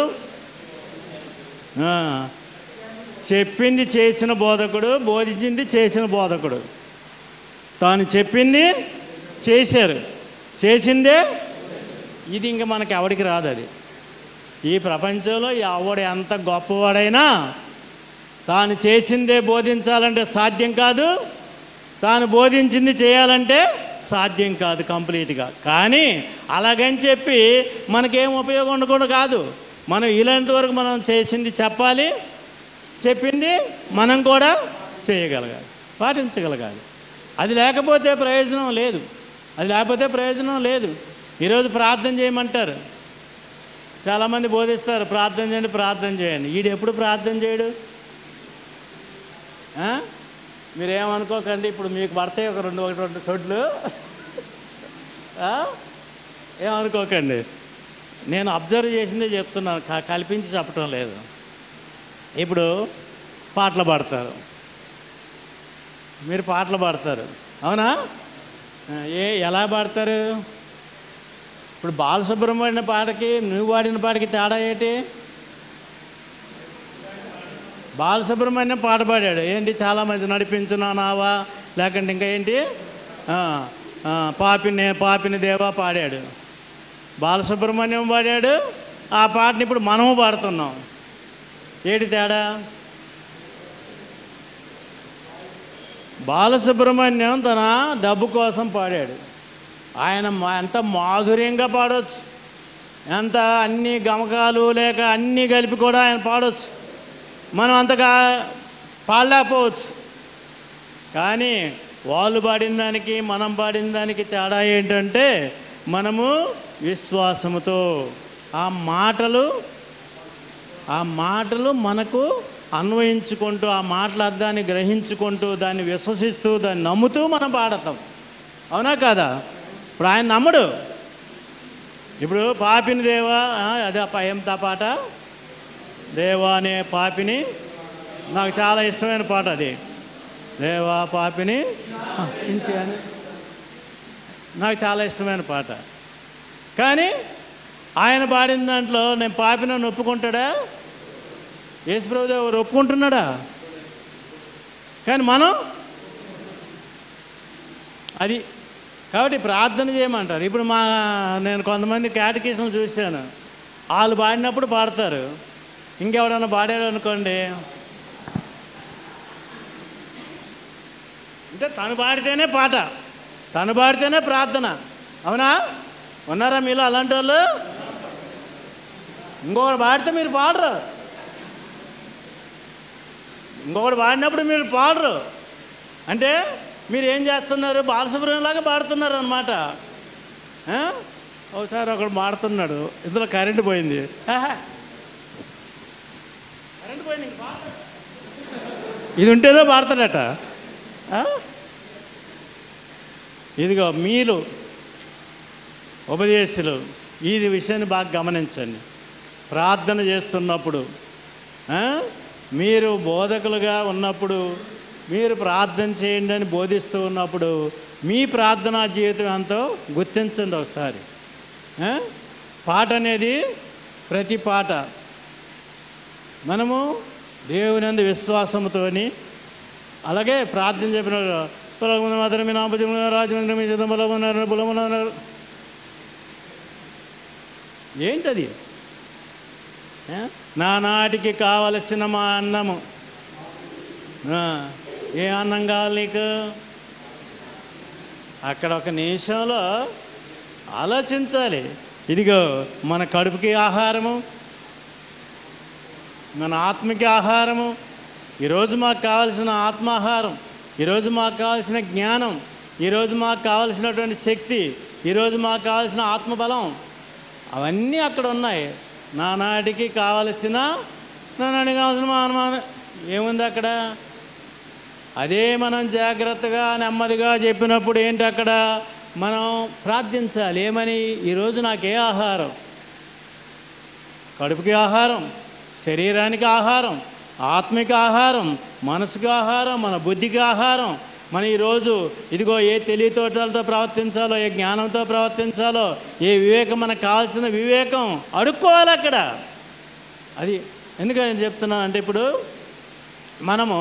చెప్పింది చేసిన బోధకుడు, బోధించింది చేసిన బోధకుడు. తాను చెప్పింది చేశారు, చేసిందే. ఇది ఇంకా మనకి ఎవడికి రాదు. అది ఈ ప్రపంచంలో ఎవడు ఎంత గొప్పవాడైనా తాను చేసిందే బోధించాలంటే సాధ్యం కాదు, తాను బోధించింది చేయాలంటే సాధ్యం కాదు కంప్లీట్గా. కానీ అలాగని చెప్పి మనకేం ఉపయోగం ఉండకుండా కాదు. మనం వీలైనంత వరకు మనం చేసింది చెప్పాలి, చెప్పింది మనం కూడా చేయగలగాలి, పాటించగలగాలి. అది లేకపోతే ప్రయోజనం లేదు. ఈరోజు ప్రార్థన చేయమంటారు, చాలామంది బోధిస్తారు, ప్రార్థన చేయండి. వీడు ఎప్పుడు ప్రార్థన చేయడు? మీరేమనుకోకండి, ఇప్పుడు మీకు పడతాయి ఒక రెండు చోట్లు, ఏమనుకోకండి. నేను అబ్జర్వ్ చేసిందే చెప్తున్నాను, కల్పించి చెప్పటం లేదు. ఇప్పుడు పాటలు పాడతారు, మీరు పాటలు పాడతారు, అవునా? ఎలా పాడతారు? ఇప్పుడు బాలసుబ్రహ్మణ్యం పాటకి నువ్వు పాడిన పాటకి తేడా ఏంటి? బాలసుబ్రహ్మణ్యం పాట పాడాడు, ఏంటి చాలామంది నడిపించున్నావా, లేకుంటే ఇంకా ఏంటి పాపిని దేవా పాడాడు. బాలసుబ్రహ్మణ్యం పాడాడు, ఆ పాటని ఇప్పుడు మనము పాడుతున్నాం. ఏంటి తేడా? బాలసుబ్రహ్మణ్యం తన డబ్బు కోసం పాడాడు. ఆయన ఎంత మాధుర్యంగా పాడవచ్చు, ఎంత అన్ని గమకాలు లేక అన్నీ కలిపి కూడా ఆయన పాడవచ్చు. మనం అంతగా పాడలేకపోవచ్చు. కానీ వాళ్ళు పాడిన దానికి మనం పాడిన దానికి తేడా ఏంటంటే, మనము విశ్వాసముతో ఆ మాటలు మనకు అన్వయించుకుంటూ, ఆ మాటల అర్థాన్ని గ్రహించుకుంటూ, దాన్ని విశ్వసిస్తూ, దాన్ని నమ్ముతూ మనం పాడతాం. అవునా కాదా? ఇప్పుడు ఆయన నమ్మడు. ఇప్పుడు పాపిని దేవా, అదే ఎంత పాట, దేవా అనే పాపిని, నాకు చాలా ఇష్టమైన పాట అది. దేవా పాపిని నాకు చాలా ఇష్టమైన పాట. కానీ ఆయన పాడిన దాంట్లో నేను పాపిని ఒప్పుకుంటాడా? యేసుప్రభు దేవుడు ఒప్పుకుంటున్నాడా? కానీ మనం అది కాబట్టి ప్రార్థన చేయమంటారు. ఇప్పుడు నేను కొంతమంది కేటకిస్టులు చూశాను, వాళ్ళు పాడినప్పుడు పాడతారు, ఇంకెవడన్నా పాడారు అనుకోండి, అంటే తను పాడితేనే పాట, తను పాడితేనే ప్రార్థన. అవునా? ఉన్నారా మీలో అలాంటి వాళ్ళు? ఇంకొకటి పాడితే మీరు పాడరు, ఇంకొకటి పాడినప్పుడు మీరు పాడరు. అంటే మీరు ఏం చేస్తున్నారు? బాలసుబ్రహ్మణ్యంలాగా పాడుతున్నారు అన్నమాట. ఒకసారి ఒకడు పాడుతున్నాడు, ఇందులో కరెంటు పోయింది, కరెంటు పోయింది, ఇది ఉంటేనే పాడతాడట. ఇదిగో మీరు ఉపదేశులు ఇది విషయాన్ని బాగా గమనించండి. ప్రార్థన చేస్తున్నప్పుడు, మీరు బోధకులుగా ఉన్నప్పుడు, మీరు ప్రార్థన చేయండి అని బోధిస్తూ ఉన్నప్పుడు మీ ప్రార్థనా జీవితం ఎంతో గుర్తించండి ఒకసారి. పాట అనేది, ప్రతి పాట మనము దేవుని యందు విశ్వాసంతోని, అలాగే ప్రార్థన చెప్పిన మాత్రమే రాజమండ్రి ఏంటది? నానాటికి కావలసిన మా అన్నము. ఏ అన్నం కావాలి నీకు? అక్కడ ఒక నిమిషంలో ఆలోచించాలి. ఇదిగో మన కడుపుకి ఆహారము, మన ఆత్మకి ఆహారము. ఈరోజు మాకు కావలసిన ఆత్మాహారం, ఈరోజు మాకు కావాల్సిన జ్ఞానం, ఈరోజు మాకు కావలసినటువంటి శక్తి, ఈరోజు మాకు కావలసిన ఆత్మబలం, అవన్నీ అక్కడ ఉన్నాయి. నానాటికి కావలసిన ఏముంది అక్కడ? అదే మనం జాగ్రత్తగా నెమ్మదిగా చెప్పినప్పుడు ఏంటి అక్కడ? మనం ప్రార్థించాలి. ఏమని? ఈరోజు నాకే ఆహారం, కడుపుకి ఆహారం, శరీరానికి ఆహారం, ఆత్మిక ఆహారం, మనసుకి ఆహారం, మన బుద్ధికి ఆహారం. మనం ఈరోజు ఇదిగో ఏ తెలివితోటలతో ప్రవర్తించాలో, ఏ జ్ఞానంతో ప్రవర్తించాలో, ఏ వివేకం మనకు కావాల్సిన వివేకం అడుక్కోవాలి అక్కడ. అది ఎందుకని చెప్తున్నాను అంటే, ఇప్పుడు మనము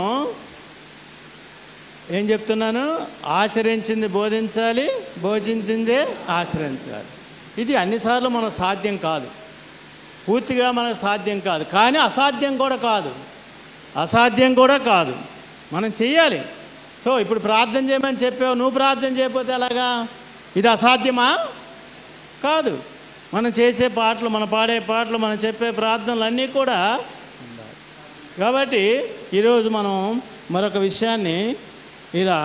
ఏం చెప్తున్నాను? ఆచరించింది బోధించాలి, బోధించిందే ఆచరించాలి. ఇది అన్నిసార్లు మనకు సాధ్యం కాదు, పూర్తిగా మనకు సాధ్యం కాదు. కానీ అసాధ్యం కూడా కాదు, మనం చెయ్యాలి. సో ఇప్పుడు ప్రార్థన చేయమని చెప్పావు, నువ్వు ప్రార్థన చేయకపోతే ఎలాగా? ఇది అసాధ్యమా? కాదు. మనం చేసే పాటలు, మనం పాడే పాటలు, మనం చెప్పే ప్రార్థనలు అన్నీ కూడా ఉండాలి. కాబట్టి ఈరోజు మనం మరొక విషయాన్ని ఇలా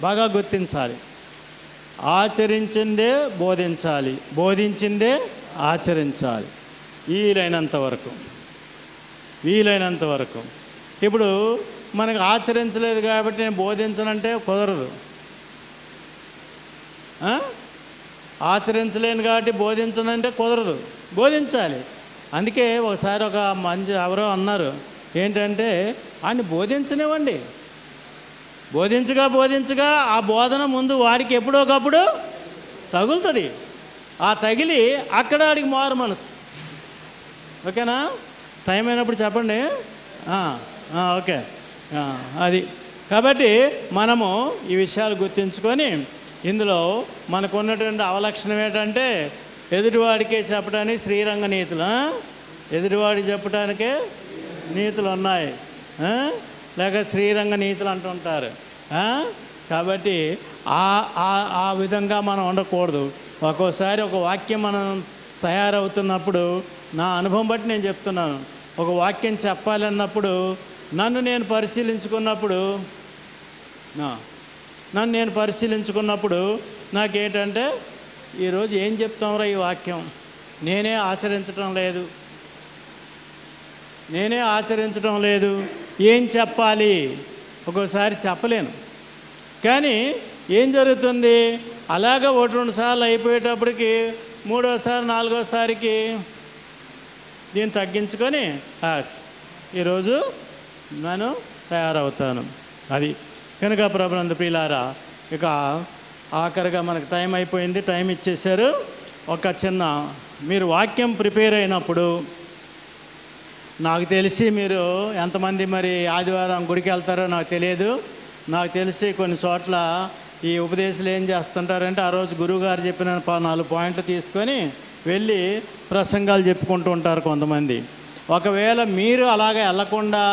బాగా గుర్తించాలి. ఆచరించిందే బోధించాలి, బోధించిందే ఆచరించాలి, వీలైనంత వరకు. ఇప్పుడు మనకు ఆచరించలేదు కాబట్టి నేను బోధించనంటే కుదరదు. ఆచరించలేను కాబట్టి బోధించనంటే కుదరదు, బోధించాలి. అందుకే ఒకసారి ఒక మంచి ఎవరో అన్నారు ఏంటంటే, ఆయన్ని బోధించనివ్వండి. బోధించగా ఆ బోధన ముందు వాడికి ఎప్పుడో ఒకప్పుడు తగులుతుంది. ఆ తగిలి అక్కడ వాడికి మారు మనసు. ఓకేనా? టైం అయినప్పుడు చెప్పండి. ఓకే, అది. కాబట్టి మనము ఈ విషయాలు గుర్తుంచుకొని, ఇందులో మనకు ఉన్నటువంటి అవలక్షణం ఏంటంటే, ఎదుటివాడికే చెప్పడానికి శ్రీరంగ నీతులు, ఎదుటివాడికి చెప్పడానికే నీతులు ఉన్నాయి. లేక శ్రీరంగ నీతులు అంటుంటారు. కాబట్టి ఆ విధంగా మనం ఉండకూడదు. ఒక్కోసారి ఒక వాక్యం మనం తయారవుతున్నప్పుడు నా అనుభవం బట్టి నేను చెప్తున్నాను, ఒక వాక్యం చెప్పాలన్నప్పుడు నన్ను నేను పరిశీలించుకున్నప్పుడు నాకేంటంటే ఈరోజు ఏం చెప్తాంరా ఈ వాక్యం, నేనే ఆచరించడం లేదు, ఏం చెప్పాలి? ఒక్కోసారి చెప్పలేను. కానీ ఏం జరుగుతుంది, అలాగా 1-2 సార్లు అయిపోయేటప్పటికి 3వసారి 4వసారికి దీన్ని తగ్గించుకొని ఈరోజు నేను తయారవుతాను. అది కనుక ప్రభునందు ప్రియులారా, ఇక ఆఖరిగా మనకు టైం అయిపోయింది, టైం ఇచ్చేశారు. ఒక చిన్న మీరు వాక్యం ప్రిపేర్ అయినప్పుడు నాకు తెలిసి మీరు ఎంతమంది మరి ఆదివారం గుడికి వెళ్తారో నాకు తెలియదు. నాకు తెలిసి కొన్ని చోట్ల ఈ ఉపదేశాలు ఏం చేస్తుంటారంటే, ఆ రోజు గురువుగారు చెప్పిన 4 పాయింట్లు తీసుకొని వెళ్ళి ప్రసంగాలు చెప్పుకుంటూ ఉంటారు కొంతమంది. ఒకవేళ మీరు అలాగే వెళ్ళకుండా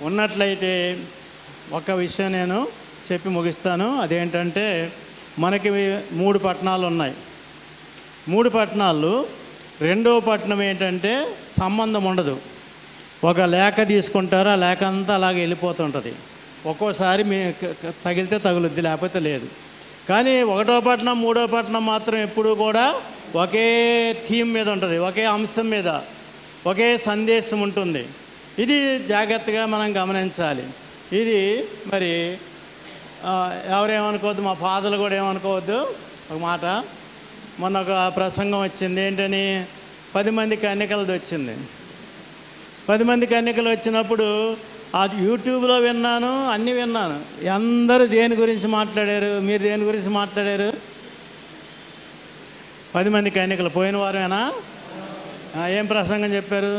ఉన్నట్లయితే ఒక విషయం నేను చెప్పి ముగిస్తాను. అదేంటంటే, మనకి 3 పట్టణాలు ఉన్నాయి. 3 పట్టణాలు, రెండవ పట్టణం ఏంటంటే సంబంధం ఉండదు. ఒక లేఖ తీసుకుంటారు, ఆ లేఖ అంతా అలాగే వెళ్ళిపోతుంటుంది. ఒక్కోసారి మీ తగిలితే తగులుద్ది, లేకపోతే లేదు. కానీ 1వ పట్టణం 3వ పట్టణం మాత్రం ఎప్పుడూ కూడా ఒకే థీమ్ మీద ఉంటుంది, ఒకే అంశం మీద ఒకే సందేశం ఉంటుంది. ఇది జాగ్రత్తగా మనం గమనించాలి. ఇది మరి ఎవరేమనుకోవద్దు, మా ఫాదర్లు కూడా ఏమనుకోవద్దు. ఒక మాట, మొన్న ఒక ప్రసంగం వచ్చింది, ఏంటని 10 మంది కన్యకలది వచ్చింది. 10 మంది కన్యకలు వచ్చినప్పుడు ఆ యూట్యూబ్లో విన్నాను, అన్నీ విన్నాను. అందరూ దేని గురించి మాట్లాడారు? మీరు దేని గురించి మాట్లాడారు? 10 మంది కన్యకలు పోయిన వారమేనా? ఏం ప్రసంగం చెప్పారు?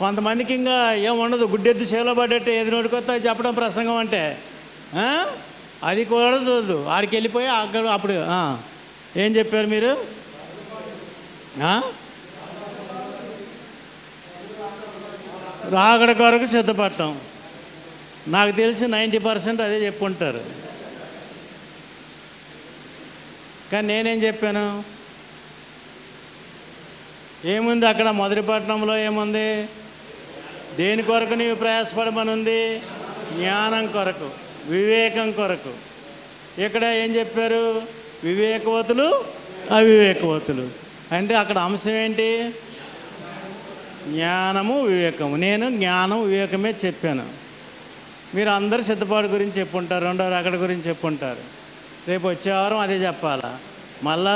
కొంతమందికి ఇంకా ఏం ఉండదు, గుడ్డెద్దు చేలో పడ్డట్టు ఏది నోటికొత్తా చెప్పడం ప్రసంగం అంటే. అది కూడదు, ఆడికి వెళ్ళిపోయి అక్కడ అప్పుడు ఏం చెప్పారు మీరు? రాకడ కొరకు సిద్ధపడటం. నాకు తెలిసి 90% అదే చెప్పుంటారు. కానీ నేనేం చెప్పాను? ఏముంది అక్కడ మొదటి పట్టణంలో ఏముంది? దేని కొరకు నీవు ప్రయాసపడమని ఉంది? జ్ఞానం కొరకు, వివేకం కొరకు. ఇక్కడ ఏం చెప్పారు? వివేకవతులు, అవివేకవతులు. అంటే అక్కడ అంశం ఏంటి? జ్ఞానము, వివేకము. నేను జ్ఞానం, వివేకమే చెప్పాను. మీరు అందరూ సిద్ధపాటు గురించి చెప్పుంటారు, 2వ రాకడ గురించి చెప్పుంటారు. రేపు వచ్చేవారం అదే చెప్పాలా, మళ్ళా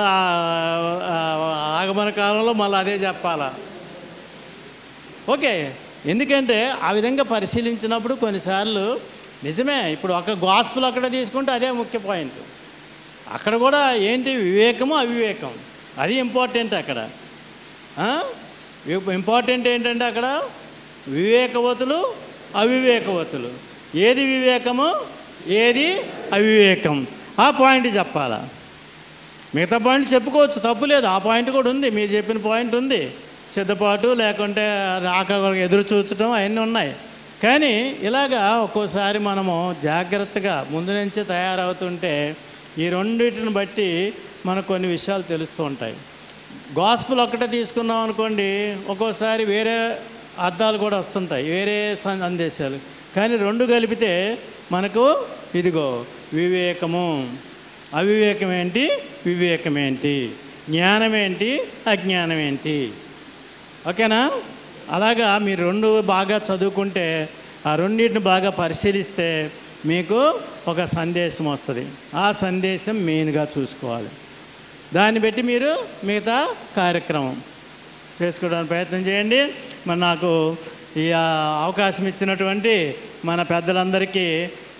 ఆగమన కాలంలో మళ్ళీ అదే చెప్పాలా? ఓకే. ఎందుకంటే ఆ విధంగా పరిశీలించినప్పుడు కొన్నిసార్లు నిజమే. ఇప్పుడు ఒక గాస్పుల్ అక్కడ తీసుకుంటే అదే ముఖ్య పాయింట్. అక్కడ కూడా ఏంటి? వివేకము, అవివేకం. అది ఇంపార్టెంట్. అక్కడ ఇంపార్టెంట్ ఏంటంటే అక్కడ వివేకవతులు, అవివేకవతులు. ఏది వివేకము, ఏది అవివేకం, ఆ పాయింట్ చెప్పాలా. మిగతా పాయింట్ చెప్పుకోవచ్చు, తప్పు లేదు. ఆ పాయింట్ కూడా ఉంది, మీరు చెప్పిన పాయింట్ ఉంది. సిద్ధపాటు లేకుంటే ఎదురు చూచడం అవన్నీ ఉన్నాయి. కానీ ఇలాగా ఒక్కోసారి మనము జాగ్రత్తగా ముందు నుంచే తయారవుతుంటే ఈ రెండింటిని బట్టి మనకు కొన్ని విషయాలు తెలుస్తూ ఉంటాయి. గాస్పుల్ ఒక్కటే తీసుకున్నాం అనుకోండి, ఒక్కోసారి వేరే అర్థాలు కూడా వస్తుంటాయి, వేరే సందేశాలు. కానీ 2 కలిపితే మనకు ఇదిగో వివేకము, అవివేకం ఏంటి, వివేకం ఏంటి, జ్ఞానం ఏంటి, అజ్ఞానం ఏంటి. ఓకేనా? అలాగా మీరు 2 బాగా చదువుకుంటే, ఆ రెండింటిని బాగా పరిశీలిస్తే మీకు ఒక సందేశం వస్తుంది. ఆ సందేశం మెయిన్గా చూసుకోవాలి. దాన్ని బట్టి మీరు మిగతా కార్యక్రమం చేసుకోవడానికి ప్రయత్నం చేయండి. మరి నాకు ఈ అవకాశం ఇచ్చినటువంటి మన పెద్దలందరికీ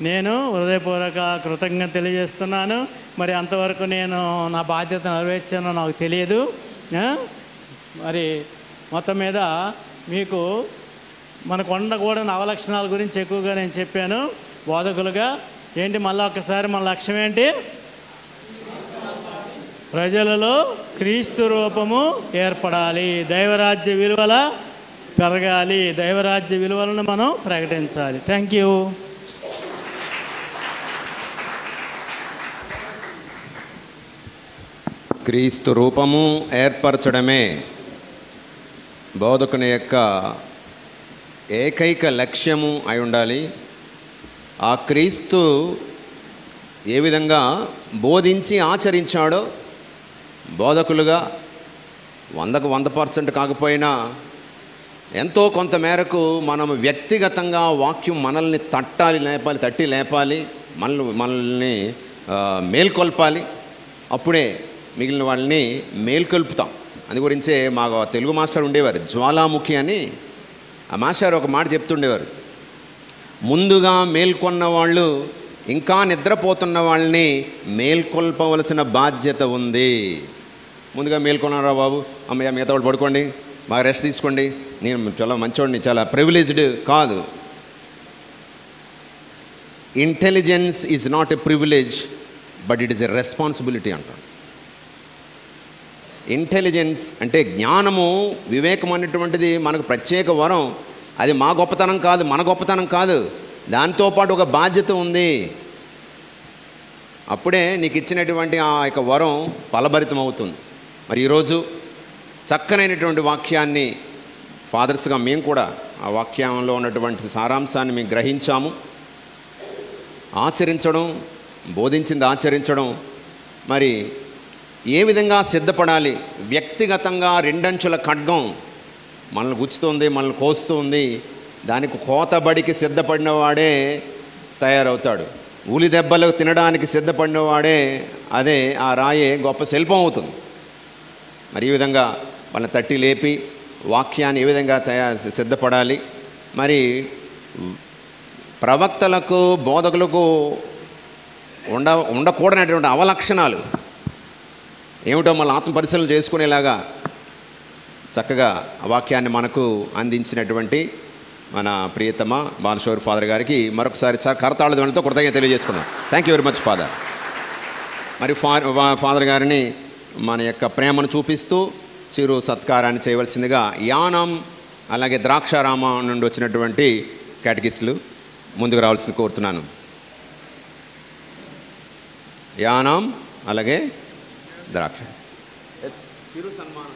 నేను హృదయపూర్వక కృతజ్ఞత తెలియజేస్తున్నాను. మరి అంతవరకు నేను నా బాధ్యత నెరవేర్చానో నాకు తెలియదు. మరి మొత్తం మీద మీకు మనకు ఉండకూడని అవలక్షణాల గురించి ఎక్కువగా నేను చెప్పాను బోధకులుగా. ఏంటి మళ్ళీ ఒక్కసారి మన లక్ష్యం ఏంటి? ప్రజలలో క్రీస్తు రూపము ఏర్పడాలి, దైవరాజ్య విలువల పెరగాలి, దైవరాజ్య విలువలను మనం ప్రకటించాలి. Thank you. క్రీస్తు రూపము ఏర్పరచడమే బోధకుని యొక్క ఏకైక లక్ష్యము అయి ఉండాలి. ఆ క్రీస్తు ఏ విధంగా బోధించి ఆచరించాడో బోధకులుగా 100కు 100% కాకపోయినా ఎంతో కొంత మేరకు మనము వ్యక్తిగతంగా వాక్యం మనల్ని తట్టి లేపాలి, మనల్ని మేల్కొల్పాలి. అప్పుడే మిగిలిన వాళ్ళని మేల్కొల్పుతాం. అందు గురించే మా తెలుగు మాస్టర్ ఉండేవారు, జ్వాలాముఖి అని. ఆ మాస్టర్ ఒక మాట చెప్తుండేవారు, ముందుగా మేల్కొన్న వాళ్ళు ఇంకా నిద్రపోతున్న వాళ్ళని మేల్కొల్పవలసిన బాధ్యత ఉంది. ముందుగా మేల్కొన్నారా బాబు, అమ్మయ్య మిగతా వాళ్ళు పడుకోండి, బాగా రెస్ట్ తీసుకోండి, నేను చాలా మంచివాడిని, చాలా ప్రివిలేజ్డ్ కాదు. Intelligence is not a privilege but it is a responsibility అంటారు. ఇంటెలిజెన్స్ అంటే జ్ఞానము, వివేకం అనేటువంటిది మనకు ప్రత్యేక వరం. అది మా గొప్పతనం కాదు, మన గొప్పతనం కాదు, దాంతోపాటు ఒక బాధ్యత ఉంది. అప్పుడే నీకు ఇచ్చినటువంటి ఆ యొక్క వరం ఫలభరితం అవుతుంది. మరి ఈరోజు చక్కనైనటువంటి వాక్యాన్ని ఫాదర్స్గా మేము కూడా ఆ వాక్యంలో ఉన్నటువంటి సారాంశాన్ని మేము గ్రహించాము. ఆచరించడం, బోధించింది ఆచరించడం, మరి ఏ విధంగా సిద్ధపడాలి. వ్యక్తిగతంగా 2 అంచుల ఖడ్గం మనల్ని గుచ్చుతుంది, మనల్ని కోస్తుంది. దానికి కోతబడికి సిద్ధపడిన వాడే తయారవుతాడు. ఉలి దెబ్బలు తినడానికి సిద్ధపడిన వాడే అదే ఆ రాయే గొప్ప శిల్పం అవుతుంది. మరి ఈ విధంగా వాళ్ళని తట్టి లేపి వాక్యాన్ని ఏ విధంగా సిద్ధపడాలి. మరి ప్రవక్తలకు, బోధకులకు ఉండకూడనటువంటి అవలక్షణాలు ఏమిటో మళ్ళీ ఆత్మపరిశీలన చేసుకునేలాగా చక్కగా వాక్యాన్ని మనకు అందించినటువంటి మన ప్రియతమ బాలశౌరి ఫాదర్ గారికి మరొకసారి కరతాళ ధ్వనితో కృతజ్ఞత తెలియజేసుకున్నాం. Thank you very much father. మరి ఫాదర్ గారిని మన యొక్క ప్రేమను చూపిస్తూ చిరు సత్కారాన్ని చేయవలసిందిగా యానం అలాగే ద్రాక్షారామ నుండి వచ్చినటువంటి కేటగిస్టులు ముందుకు రావాల్సింది కోరుతున్నాను. యానం అలాగే ద్రాక్ష చిరు సన్మానం.